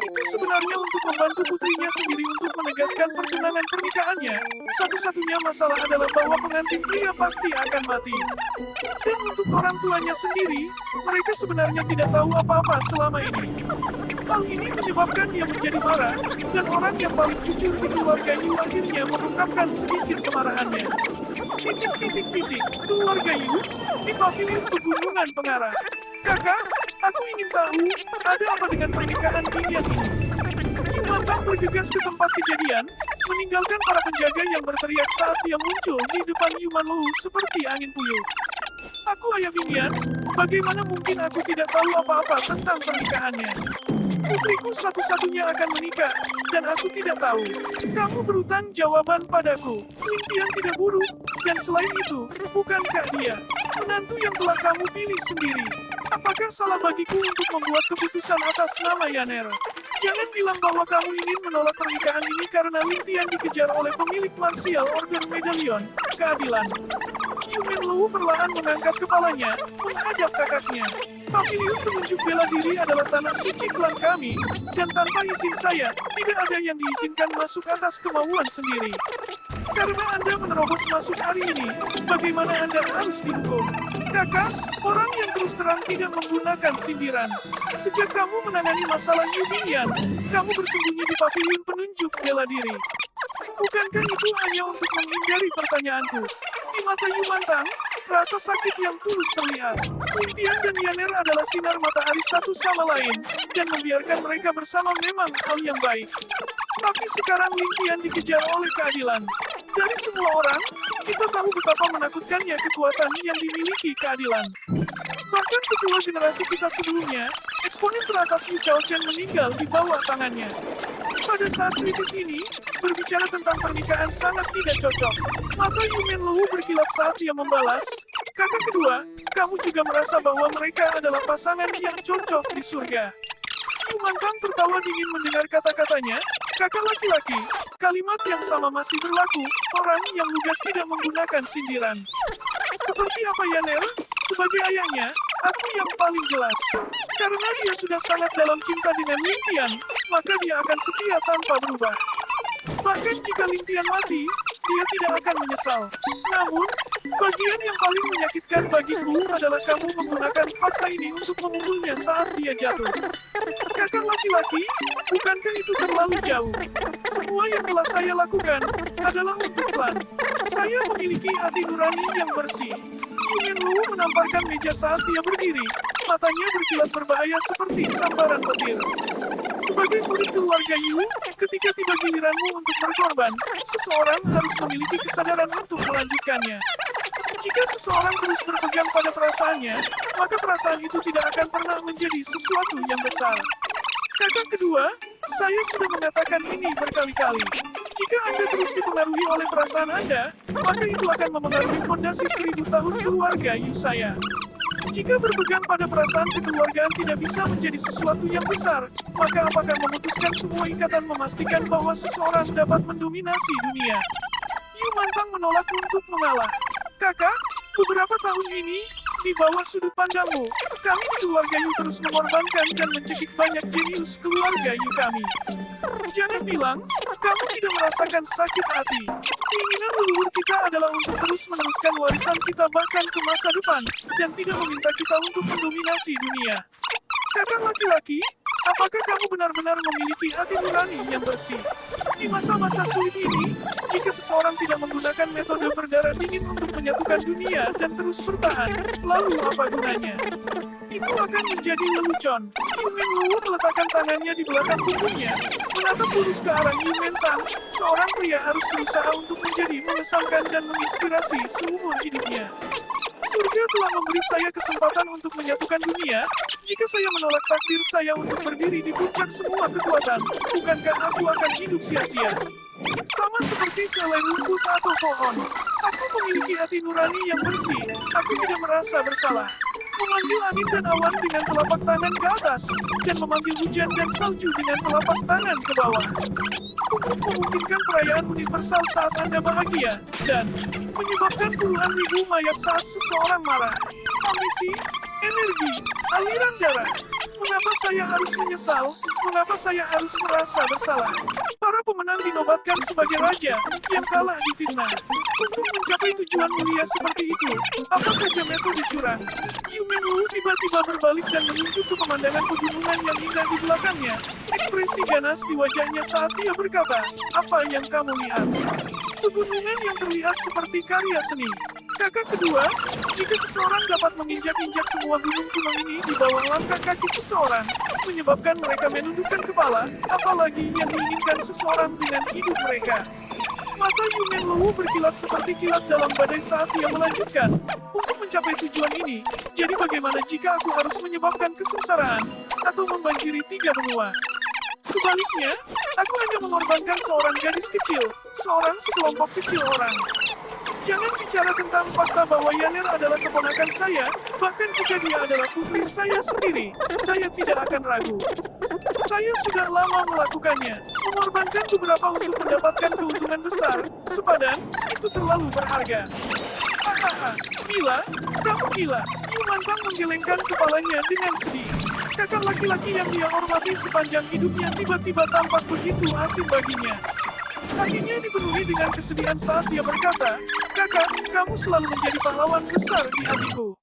Itu sebenarnya untuk membantu putrinya sendiri untuk menegaskan pertunangan pernikahannya. Satu-satunya masalah adalah bahwa pengantin pria pasti akan mati. Dan untuk orang tuanya sendiri, mereka sebenarnya tidak tahu apa-apa selama ini. Hal ini menyebabkan dia menjadi marah, dan orang yang paling jujur di keluarga Yu akhirnya mengungkapkan sedikit kemarahannya. Keluarga Yu, di pavilion pegunungan pengarah. Kakak, aku ingin tahu, ada apa dengan pernikahan Minion ini? Yu Mantang bergegas ke tempat kejadian, meninggalkan para penjaga yang berteriak saat dia muncul di depan Yuman Lou seperti angin puyuh. Aku ayah Minion, bagaimana mungkin aku tidak tahu apa-apa tentang pernikahannya? Putriku satu-satunya akan menikah, dan aku tidak tahu. Kamu berutang jawaban padaku. Impian tidak buruk, dan selain itu, bukankah dia menantu yang telah kamu pilih sendiri? Apakah salah bagiku untuk membuat keputusan atas nama Yaner? Jangan bilang bahwa kamu ingin menolak pernikahan ini karena Lintian dikejar oleh pemilik Martial Order Medallion, keadilan. Yumen Lou perlahan mengangkat kepalanya, menghadap kakaknya. Pavilion penunjuk bela diri adalah tanah suci klan kami, dan tanpa izin saya, tidak ada yang diizinkan masuk atas kemauan sendiri. Karena Anda menerobos masuk hari ini, bagaimana Anda harus dihukum? Kakak, orang yang terus terang tidak menggunakan sindiran. Sejak kamu menangani masalah Yubinian, kamu bersembunyi di pavilion penunjuk bela diri. Bukankah itu hanya untuk menghindari pertanyaanku? Di mata Yu Mantang, rasa sakit yang tulus terlihat. Lintian dan Yaner adalah sinar matahari satu sama lain, dan membiarkan mereka bersama memang hal yang baik. Tapi sekarang Lintian dikejar oleh keadilan. Dari semua orang, kita tahu betapa menakutkannya kekuatan yang dimiliki keadilan. Bahkan ketua generasi kita sebelumnya, eksponen teratas Yu Chao Chen meninggal di bawah tangannya. Pada saat kritis ini, berbicara tentang pernikahan sangat tidak cocok. Mata Yumen Lou berkilat saat dia membalas, kakak kedua, kamu juga merasa bahwa mereka adalah pasangan yang cocok di surga. Yu Mantang tertawa dingin mendengar kata-katanya, kakak laki-laki, kalimat yang sama masih berlaku, orang yang lugas tidak menggunakan sindiran. Seperti apa Yaner? Sebagai ayahnya, aku yang paling jelas. Karena dia sudah sangat dalam cinta dengan Lintian, maka dia akan setia tanpa berubah. Bahkan jika Lintian mati, dia tidak akan menyesal. Namun, bagian yang paling menyakitkan bagiku adalah kamu menggunakan fakta ini untuk memukulnya saat dia jatuh. Kakak laki-laki, bukankah itu terlalu jauh? Semua yang telah saya lakukan adalah untuk klan. Saya memiliki hati nurani yang bersih. Yumen Wu menamparkan meja saat dia berdiri. Matanya berkilat berbahaya seperti sambaran petir. Sebagai murid keluarga Yu, ketika tiba giliranmu untuk berkorban, seseorang harus memiliki kesadaran untuk melanjutkannya. Jika seseorang terus berpegang pada perasaannya, maka perasaan itu tidak akan pernah menjadi sesuatu yang besar. Kakak kedua, saya sudah mengatakan ini berkali-kali. Jika Anda terus dipengaruhi oleh perasaan Anda, maka itu akan memengaruhi fondasi 1000 tahun keluarga Yu saya. Jika berpegang pada perasaan kekeluargaan tidak bisa menjadi sesuatu yang besar, maka apakah memutuskan semua ikatan memastikan bahwa seseorang dapat mendominasi dunia? Yu Mantang menolak untuk mengalah. Kakak, beberapa tahun ini, di bawah sudut pandangmu, kami di keluarga Yu terus mengorbankan dan mencekik banyak jenius keluarga Yu kami. Jangan bilang, kamu tidak merasakan sakit hati. Keinginan leluhur kita adalah untuk terus meneruskan warisan kita bahkan ke masa depan, dan tidak meminta kita untuk mendominasi dunia. Kakak laki-laki, apakah kamu benar-benar memiliki hati nurani yang bersih? Di masa-masa sulit ini, jika seseorang tidak menggunakan metode berdarah dingin untuk menyatukan dunia dan terus bertahan, lalu apa gunanya? Itu akan menjadi lelucon. Yumen Wu meletakkan tangannya di belakang punggungnya, menatap lurus ke arah Yumen Tang. Seorang pria harus berusaha untuk menjadi mengesankan dan menginspirasi seumur hidupnya. Surga telah memberi saya kesempatan untuk menyatukan dunia. Jika saya menolak takdir saya untuk berdiri di puncak semua kekuatan, bukankah aku akan hidup sia-sia? Sama seperti selai rumput atau pohon, aku memiliki hati nurani yang bersih. Aku tidak merasa bersalah. Memanggil angin dan awan dengan telapak tangan ke atas, dan memanggil hujan dan salju dengan telapak tangan ke bawah. Untuk memungkinkan perayaan universal saat Anda bahagia, dan menyebabkan puluhan ribu mayat saat seseorang marah. Ambisi, energi, aliran darah. Mengapa saya harus menyesal? Mengapa saya harus merasa bersalah? Para pemenang dinobatkan sebagai raja yang kalah di fitnah. Untuk mencapai tujuan mulia seperti itu, apa saja metode curang? Yumen Wu tiba-tiba berbalik dan menunjuk ke pemandangan pegunungan yang indah di belakangnya. Ekspresi ganas di wajahnya saat dia berkata, "Apa yang kamu lihat?" Pegunungan yang terlihat seperti karya seni. Kakak kedua, jika seseorang dapat menginjak-injak semua gunung kuno ini di bawah langkah kaki seseorang, menyebabkan mereka menundukkan kepala, apalagi yang diinginkan seseorang dengan hidup mereka. Mata Yumen Wu berkilat seperti kilat dalam badai saat dia melanjutkan. Untuk mencapai tujuan ini, jadi bagaimana jika aku harus menyebabkan kesengsaraan atau membanjiri 3 benua? Sebaliknya, aku hanya mengorbankan seorang gadis kecil, seorang sekelompok kecil orang. Jangan bicara tentang fakta bahwa Yaner adalah keponakan saya, bahkan jika dia adalah putri saya sendiri, saya tidak akan ragu. Saya sudah lama melakukannya, mengorbankan beberapa untuk mendapatkan keuntungan besar, sepadan, itu terlalu berharga. Hahaha, gila, kamu gila. Yu Mantang menggelengkan kepalanya dengan sedih. Kakak laki-laki yang dia hormati sepanjang hidupnya tiba-tiba tampak begitu asing baginya. Hatinya dipenuhi dengan kesedihan saat dia berkata, "Kakak, kamu selalu menjadi pahlawan besar di hatiku.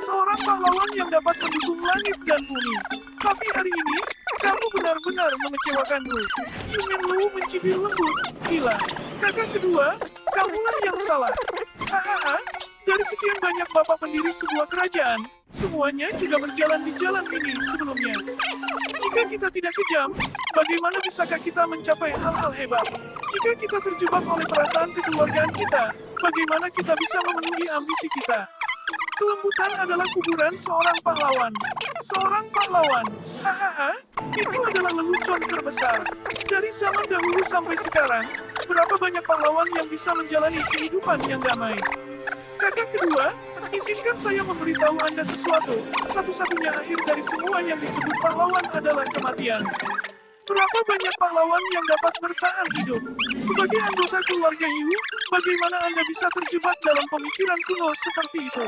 Seorang pahlawan yang dapat mendukung langit dan bumi. Tapi hari ini, kamu benar-benar mengecewakanku." Yumen Wu mencibir lembut. "Gila, kakak kedua, kamulah yang salah." Hahaha, dari sekian banyak bapak pendiri sebuah kerajaan, semuanya juga berjalan di jalan ini sebelumnya. Jika kita tidak kejam, bagaimana bisakah kita mencapai hal-hal hebat? Jika kita terjebak oleh perasaan kekeluargaan kita, bagaimana kita bisa memenuhi ambisi kita? Kelembutan adalah kuburan seorang pahlawan. Seorang pahlawan. Hahaha, itu adalah lelucon terbesar. Dari zaman dahulu sampai sekarang, berapa banyak pahlawan yang bisa menjalani kehidupan yang damai? Kakak kedua, izinkan saya memberitahu Anda sesuatu. Satu-satunya akhir dari semua yang disebut pahlawan adalah kematian. Berapa banyak pahlawan yang dapat bertahan hidup? Sebagai anggota keluarga Yu, bagaimana Anda bisa terjebak dalam pemikiran kuno seperti itu?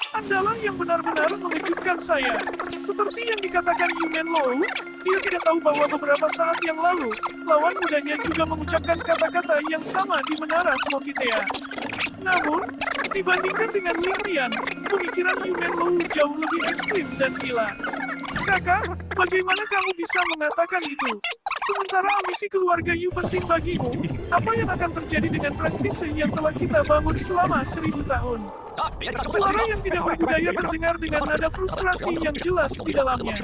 Andalah yang benar-benar mengejutkan saya. Seperti yang dikatakan Yumen Wu, dia tidak tahu bahwa beberapa saat yang lalu, lawan mudanya juga mengucapkan kata-kata yang sama di Menara Smokitea. Namun, dibandingkan dengan Ling Tian, pemikiran Yumen Wu jauh lebih ekstrim dan gila. Kakak, bagaimana kamu bisa mengatakan itu? Sementara ambisi keluarga Yu penting bagimu, apa yang akan terjadi dengan prestise yang telah kita bangun selama 1000 tahun? Suara yang tidak berbudaya terdengar dengan nada frustrasi yang jelas di dalamnya.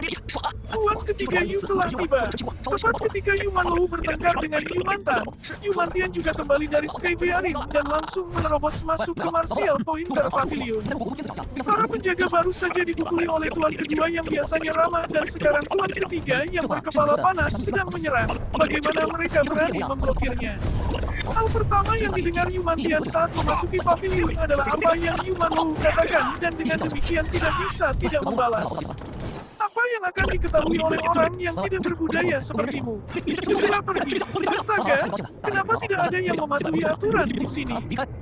Tuan ketiga Yu telah tiba. Tepat ketika Yu Manlou bertengkar dengan Yu Mantan, Yu Mantian juga kembali dari Sky Bearing dan langsung menerobos masuk ke Martial Pointer Pavilion. Para penjaga baru saja dipukuli oleh tuan kedua yang biasanya ramah dan sekarang tuan ketiga yang berkepala panas sedang menyerang. Bagaimana mereka berani memblokirnya? Hal pertama yang didengar Yu Mantian saat memasuki pavilion adalah apa yang Yu Manlou katakan dan dengan demikian tidak bisa tidak membalas. Apa yang akan diketahui oleh orang yang tidak berbudaya sepertimu? Segera pergi. Astaga, kenapa tidak ada yang mematuhi aturan di sini?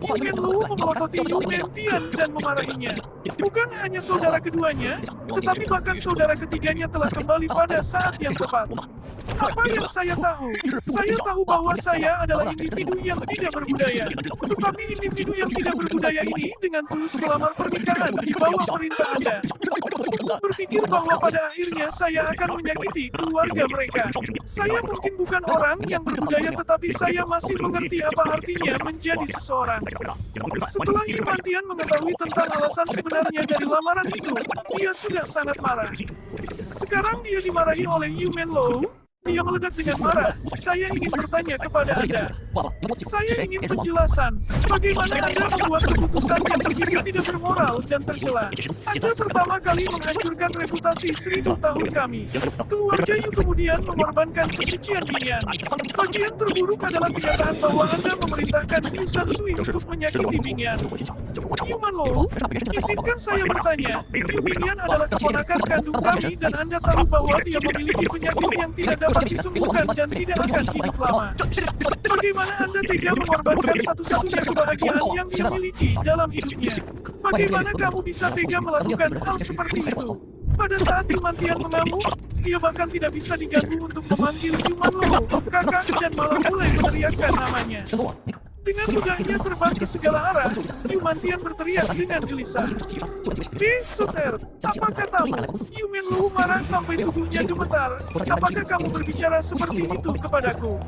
Yu Manlou memelototi Yu Mantian dan memarahinya. Bukan hanya saudara keduanya, tetapi bahkan saudara ketiganya telah kembali pada saat yang tepat. Apa yang saya tahu? Saya tahu bahwa saya adalah individu yang tidak berbudaya. Tetapi individu yang tidak berbudaya ini dengan tulus melamar pernikahan di bawah perintah Anda. Untuk berpikir bahwa pada akhirnya saya akan menyakiti keluarga mereka. Saya mungkin bukan orang yang berbudaya, tetapi saya masih mengerti apa artinya menjadi seseorang. Setelah Yu Mantian mengetahui tentang alasan sebenarnya dari lamaran itu, dia sudah sangat marah. Sekarang dia dimarahi oleh Yu Manlou. Dia meledak dengan marah. Saya ingin bertanya kepada Anda. Saya ingin penjelasan. Bagaimana Anda membuat keputusan yang begitu tidak bermoral dan tercela? Anda pertama kali menghancurkan reputasi 1000 tahun kami. Keluarga Yu kemudian mengorbankan kesucian Binyan. Bagian terburuk adalah kenyataan bahwa Anda memerintahkan Yu Sansui untuk menyakiti Binyan. Yu Manlou, izinkan saya bertanya. Yu Binyan adalah keponakan kandung kami dan Anda tahu bahwa dia memiliki penyakit yang tidak dapat disembuhkan dan tidak akan hidup lama. Bagaimana Anda tega mengorbankan satu-satunya kebahagiaan yang dia miliki dalam hidupnya? Bagaimana kamu bisa tega melakukan hal seperti itu? Pada saat Yu Mantian mengamuk, dia bahkan tidak bisa diganggu untuk memanggil Yu Manlou, kakak, dan malah mulai meneriakkan namanya. Dengan mudahnya terbang ke segala arah, Yu Mantian berteriak dengan gelisah. Suter, apa katamu? Yu Manlou marah sampai tubuhnya gemetar. Apakah kamu berbicara seperti itu kepadaku?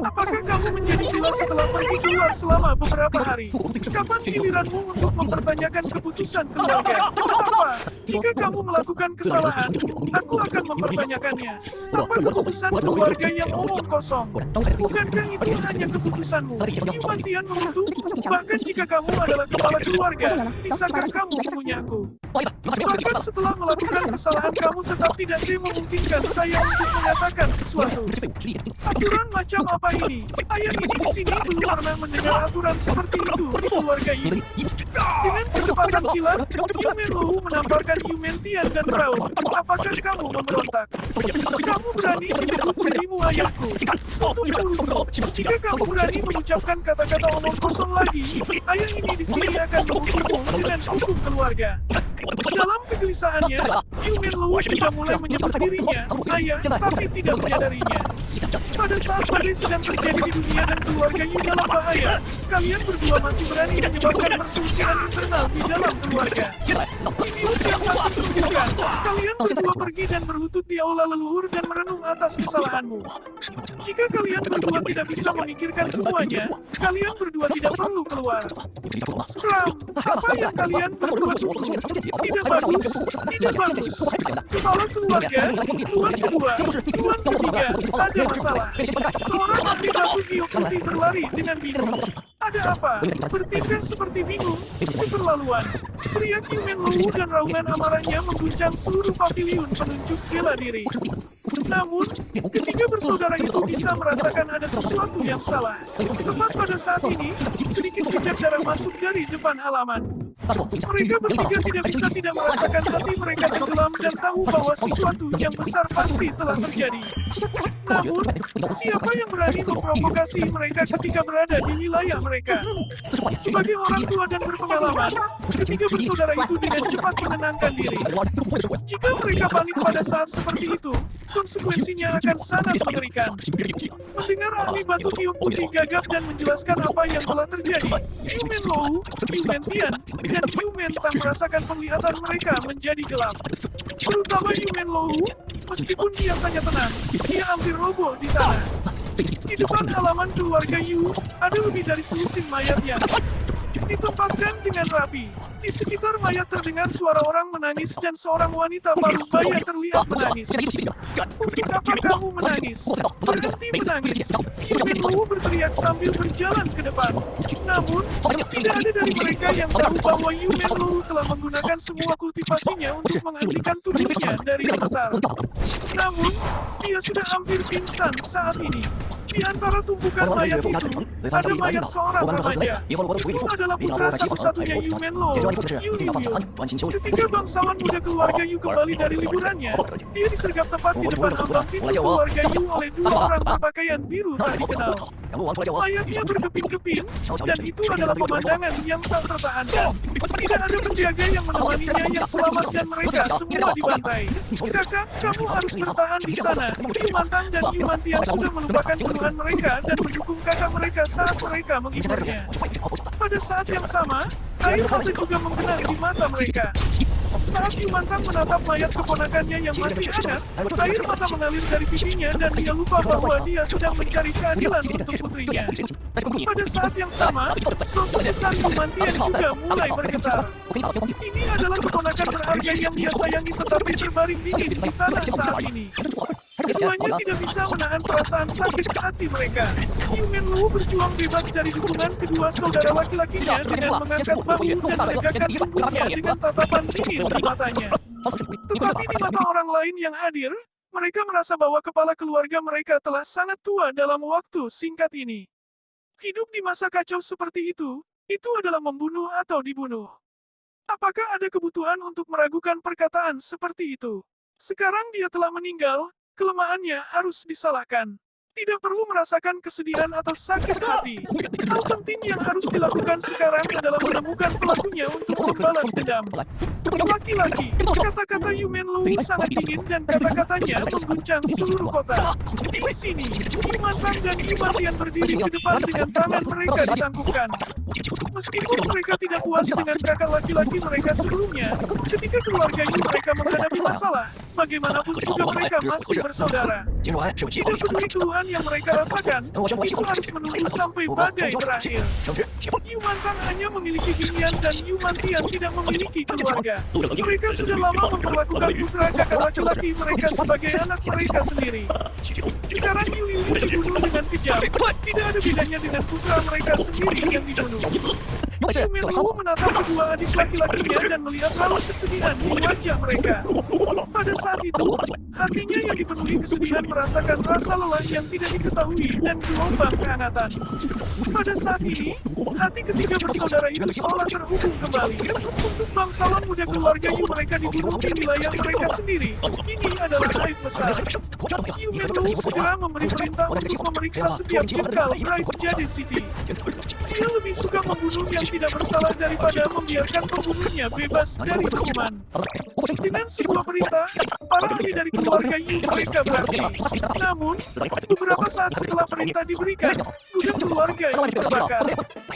Apakah kamu menjadi gila setelah pergi keluar selama beberapa hari? Kapan giliranmu untuk mempertanyakan keputusan keluarga? Apa? Jika kamu melakukan kesalahan, aku akan mempertanyakannya. Apa keputusan keluarga yang omong kosong? Bukankah itu hanya keputusanmu? Yu Mantian mengutuk, bahkan jika kamu adalah kepala keluarga, bisakah kamu mengunyahku? Bahkan setelah melakukan kesalahan, kamu tetap tidak memungkinkan saya untuk mengatakan sesuatu. Aturan macam apa ini? Ayah ini di sini belum pernah mendengar aturan seperti itu di keluarga ini. Dengan kecepatan kilat, Yu Manlou menamparkan Yu Mantian dan Raul. Apakah kamu memberontak? Kamu berani menyebut dirimu ayahku? Untuk mulutmu, jika kamu berani mengucapkan kata-kata omong kosong lagi, ayah ini di sini akan menghukummu dengan hukum keluarga. Dalam kegelisahannya, Yu Manlou juga mulai menyebut dirinya ayah, tapi tidak menyadarinya. Pada saat badai sedang terjadi di dunia dan keluarga Yu dalam bahaya, kalian berdua masih berani menyebabkan perselisihan internal di dalam keluarga. Ini yang tak tersembunyikan. Kalian berdua pergi dan berlutut di aula leluhur dan merenung atas kesalahanmu. Jika kalian berdua tidak bisa memikirkan semuanya, kalian berdua tidak perlu keluar. Scrum, apa yang kalian berdua tunggu? Tidak bagus, tidak bagus. Kepala keluarga, tuan kedua, tuan ketiga, ada masalah. Seorang ahli batu giok putih berlari dengan bingung. Ada apa? Bertingkah seperti bingung, keterlaluan. Teriak Yu Manlou dan raungan amarahnya mengguncang seluruh pavilion penunjuk bela diri. Namun, ketiga bersaudara itu bisa merasakan ada sesuatu yang salah. Tepat pada saat ini, sedikit jejak darah masuk dari depan halaman. Mereka bertiga tidak bisa tidak merasakan hati mereka tenggelam dan tahu bahwa sesuatu yang besar pasti telah terjadi. Namun, siapa yang berani memprovokasi mereka ketika berada di wilayah mereka? Sebagai orang tua dan berpengalaman, ketiga bersaudara itu dengan cepat menenangkan diri. Jika mereka panik pada saat seperti itu, konsekuensinya akan sangat mengerikan. Mendengar ahli batu giok putih gagap dan menjelaskan apa yang telah terjadi, Yu Manlou, Yu Mantian, dan Yu Mentang merasakan penglihatan mereka menjadi gelap. Terutama Yu Menlou, meskipun dia sangat tenang, dia hampir roboh di tanah. Di depan halaman keluarga Yu, ada lebih dari selusin mayat yang ditempatkan dengan rapi. Di sekitar mayat terdengar suara orang menangis dan seorang wanita paruh baya terlihat menangis. Untuk apa kamu menangis? Berhenti menangis. Yu Menlou berteriak sambil berjalan ke depan. Namun, tidak ada dari mereka yang tahu bahwa Yu Menlou telah menggunakan semua kultivasinya untuk menghentikan tubuhnya dari altar. Namun, dia sudah hampir pingsan saat ini. Di antara tumpukan mayat itu, ada mayat seorang remaja. Itu adalah putra satu-satunya Yu Menlou, Yu Liuyu. Ketika bangsawan muda keluarga Yu kembali dari liburannya, dia disergap tepat di depan ambang pintu keluarga Yu oleh dua orang berpakaian biru tak dikenal. Mayatnya berkeping-keping, dan itu adalah pemandangan yang tak tertahankan. Tidak ada penjaga yang menemaninya yang selamat dan mereka semua dibantai. Kakak, kamu harus bertahan di sana. Yu Mantang dan Yu Mantian sudah melupakan keluhan mereka dan mendukung kakak mereka saat mereka menghiburnya. Pada saat yang sama, air mata juga menggenang di mata mereka. Saat Yu Mantang menatap mayat keponakannya yang masih hangat, air mata mengalir dari pipinya dan dia lupa bahwa dia sedang mencari keadilan untuk putrinya. Pada saat yang sama, sosok besar Yu Mantian juga mulai bergetar. Ini adalah keponakan berharga yang dia sayangi tetapi terbaring dingin di tanah saat ini. Keduanya tidak bisa menahan perasaan sakit hati mereka. Yu Menlou berjuang bebas dari dukungan kedua saudara laki-lakinya dengan mengangkat bahu dan menegakkan punggungnya dengan tatapan dingin di matanya. Tetapi di mata orang lain yang hadir, mereka merasa bahwa kepala keluarga mereka telah sangat tua dalam waktu singkat ini. Hidup di masa kacau seperti itu adalah membunuh atau dibunuh. Apakah ada kebutuhan untuk meragukan perkataan seperti itu? Sekarang dia telah meninggal, kelemahannya harus disalahkan. Tidak perlu merasakan kesedihan atau sakit hati. Hal penting yang harus dilakukan sekarang adalah menemukan pelakunya untuk membalas dendam. Laki-laki, kata-kata Yu Menlou sangat dingin dan kata-katanya mengguncang seluruh kota. Di sini, Yu Mantang dan Yu Mantian berdiri di depan dengan tangan mereka ditangkupkan. Meskipun mereka tidak puas dengan kakak laki-laki mereka sebelumnya, ketika keluarga Yu mereka menghadapi masalah, bagaimanapun juga mereka masih bersaudara. Tidak peduli keluhan yang mereka rasakan, itu harus menunggu sampai badai berakhir. Yu Mantang hanya memiliki Binian dan Yu Mantian tidak memiliki keluarga. Mereka sudah lama memperlakukan putra kakak laki-laki mereka sebagai anak mereka sendiri. Sekarang Yu Liuyu dibunuh dengan kejam. Tidak ada bedanya dengan putra mereka sendiri yang dibunuh. Yu Menlou menatap kedua adik laki-lakinya dan melihat raut kesedihan di wajah mereka. Pada saat itu, hatinya yang dipenuhi kesedihan merasakan rasa lelah yang tidak diketahui dan gelombang kehangatan. Pada saat ini, hati ketiga bersaudara itu seolah terhubung kembali. Untuk bangsawan muda keluarga Yu mereka dibunuh di wilayah mereka sendiri. Ini adalah aib besar. Yu Menlou segera memberi perintah untuk memeriksa setiap bekal Bright Jade City. Dia lebih suka membunuh yang tidak bersalah daripada membiarkan pembunuhnya bebas dari hukuman. Dengan sebuah perintah, para ahli dari keluarga Yu mereka beraksi. Namun, beberapa saat setelah perintah diberikan, gudang keluarga Yu terbakar.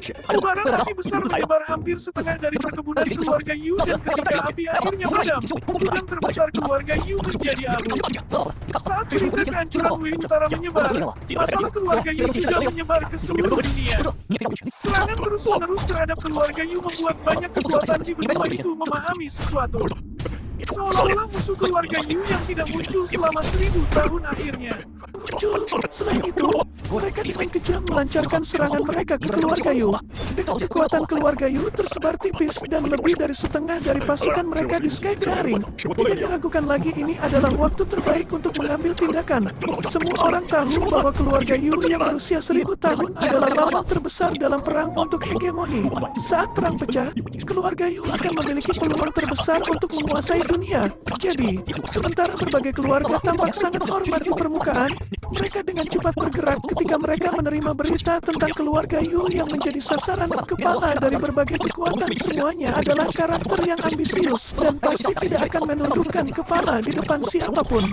Kobaran api besar menyebar hampir setengah dari perkebunan keluarga Yu dan ketika api akhirnya padam, gudang terbesar keluarga Yu menjadi abu. Saat berita kehancuran Wei Utara menyebar, masalah keluarga Yu juga menyebar ke seluruh dunia. Serangan terus-menerus terhadap keluarga Yu membuat banyak kekuatan di benua itu memahami sesuatu. Seolah-olah musuh keluarga Yu yang tidak muncul selama 1000 tahun akhirnya muncul. Selain itu, mereka dengan kejam melancarkan serangan mereka ke keluarga Yu. Dengan kekuatan keluarga Yu tersebar tipis dan lebih dari setengah dari pasukan mereka di Skyclaring. Tidak diragukan lagi ini adalah waktu terbaik untuk mengambil tindakan. Semua orang tahu bahwa keluarga Yu yang berusia 1000 tahun adalah lawan terbesar dalam perang untuk hegemoni. Saat perang pecah, keluarga Yu akan memiliki peluang terbesar untuk menguasai dunia. Jadi, sementara berbagai keluarga tampak sangat hormat di permukaan, mereka dengan cepat bergerak ketika mereka menerima berita tentang keluarga Yu yang menjadi sasaran kepala dari berbagai kekuatan. Semuanya adalah karakter yang ambisius dan pasti tidak akan menundukkan kepala di depan siapapun.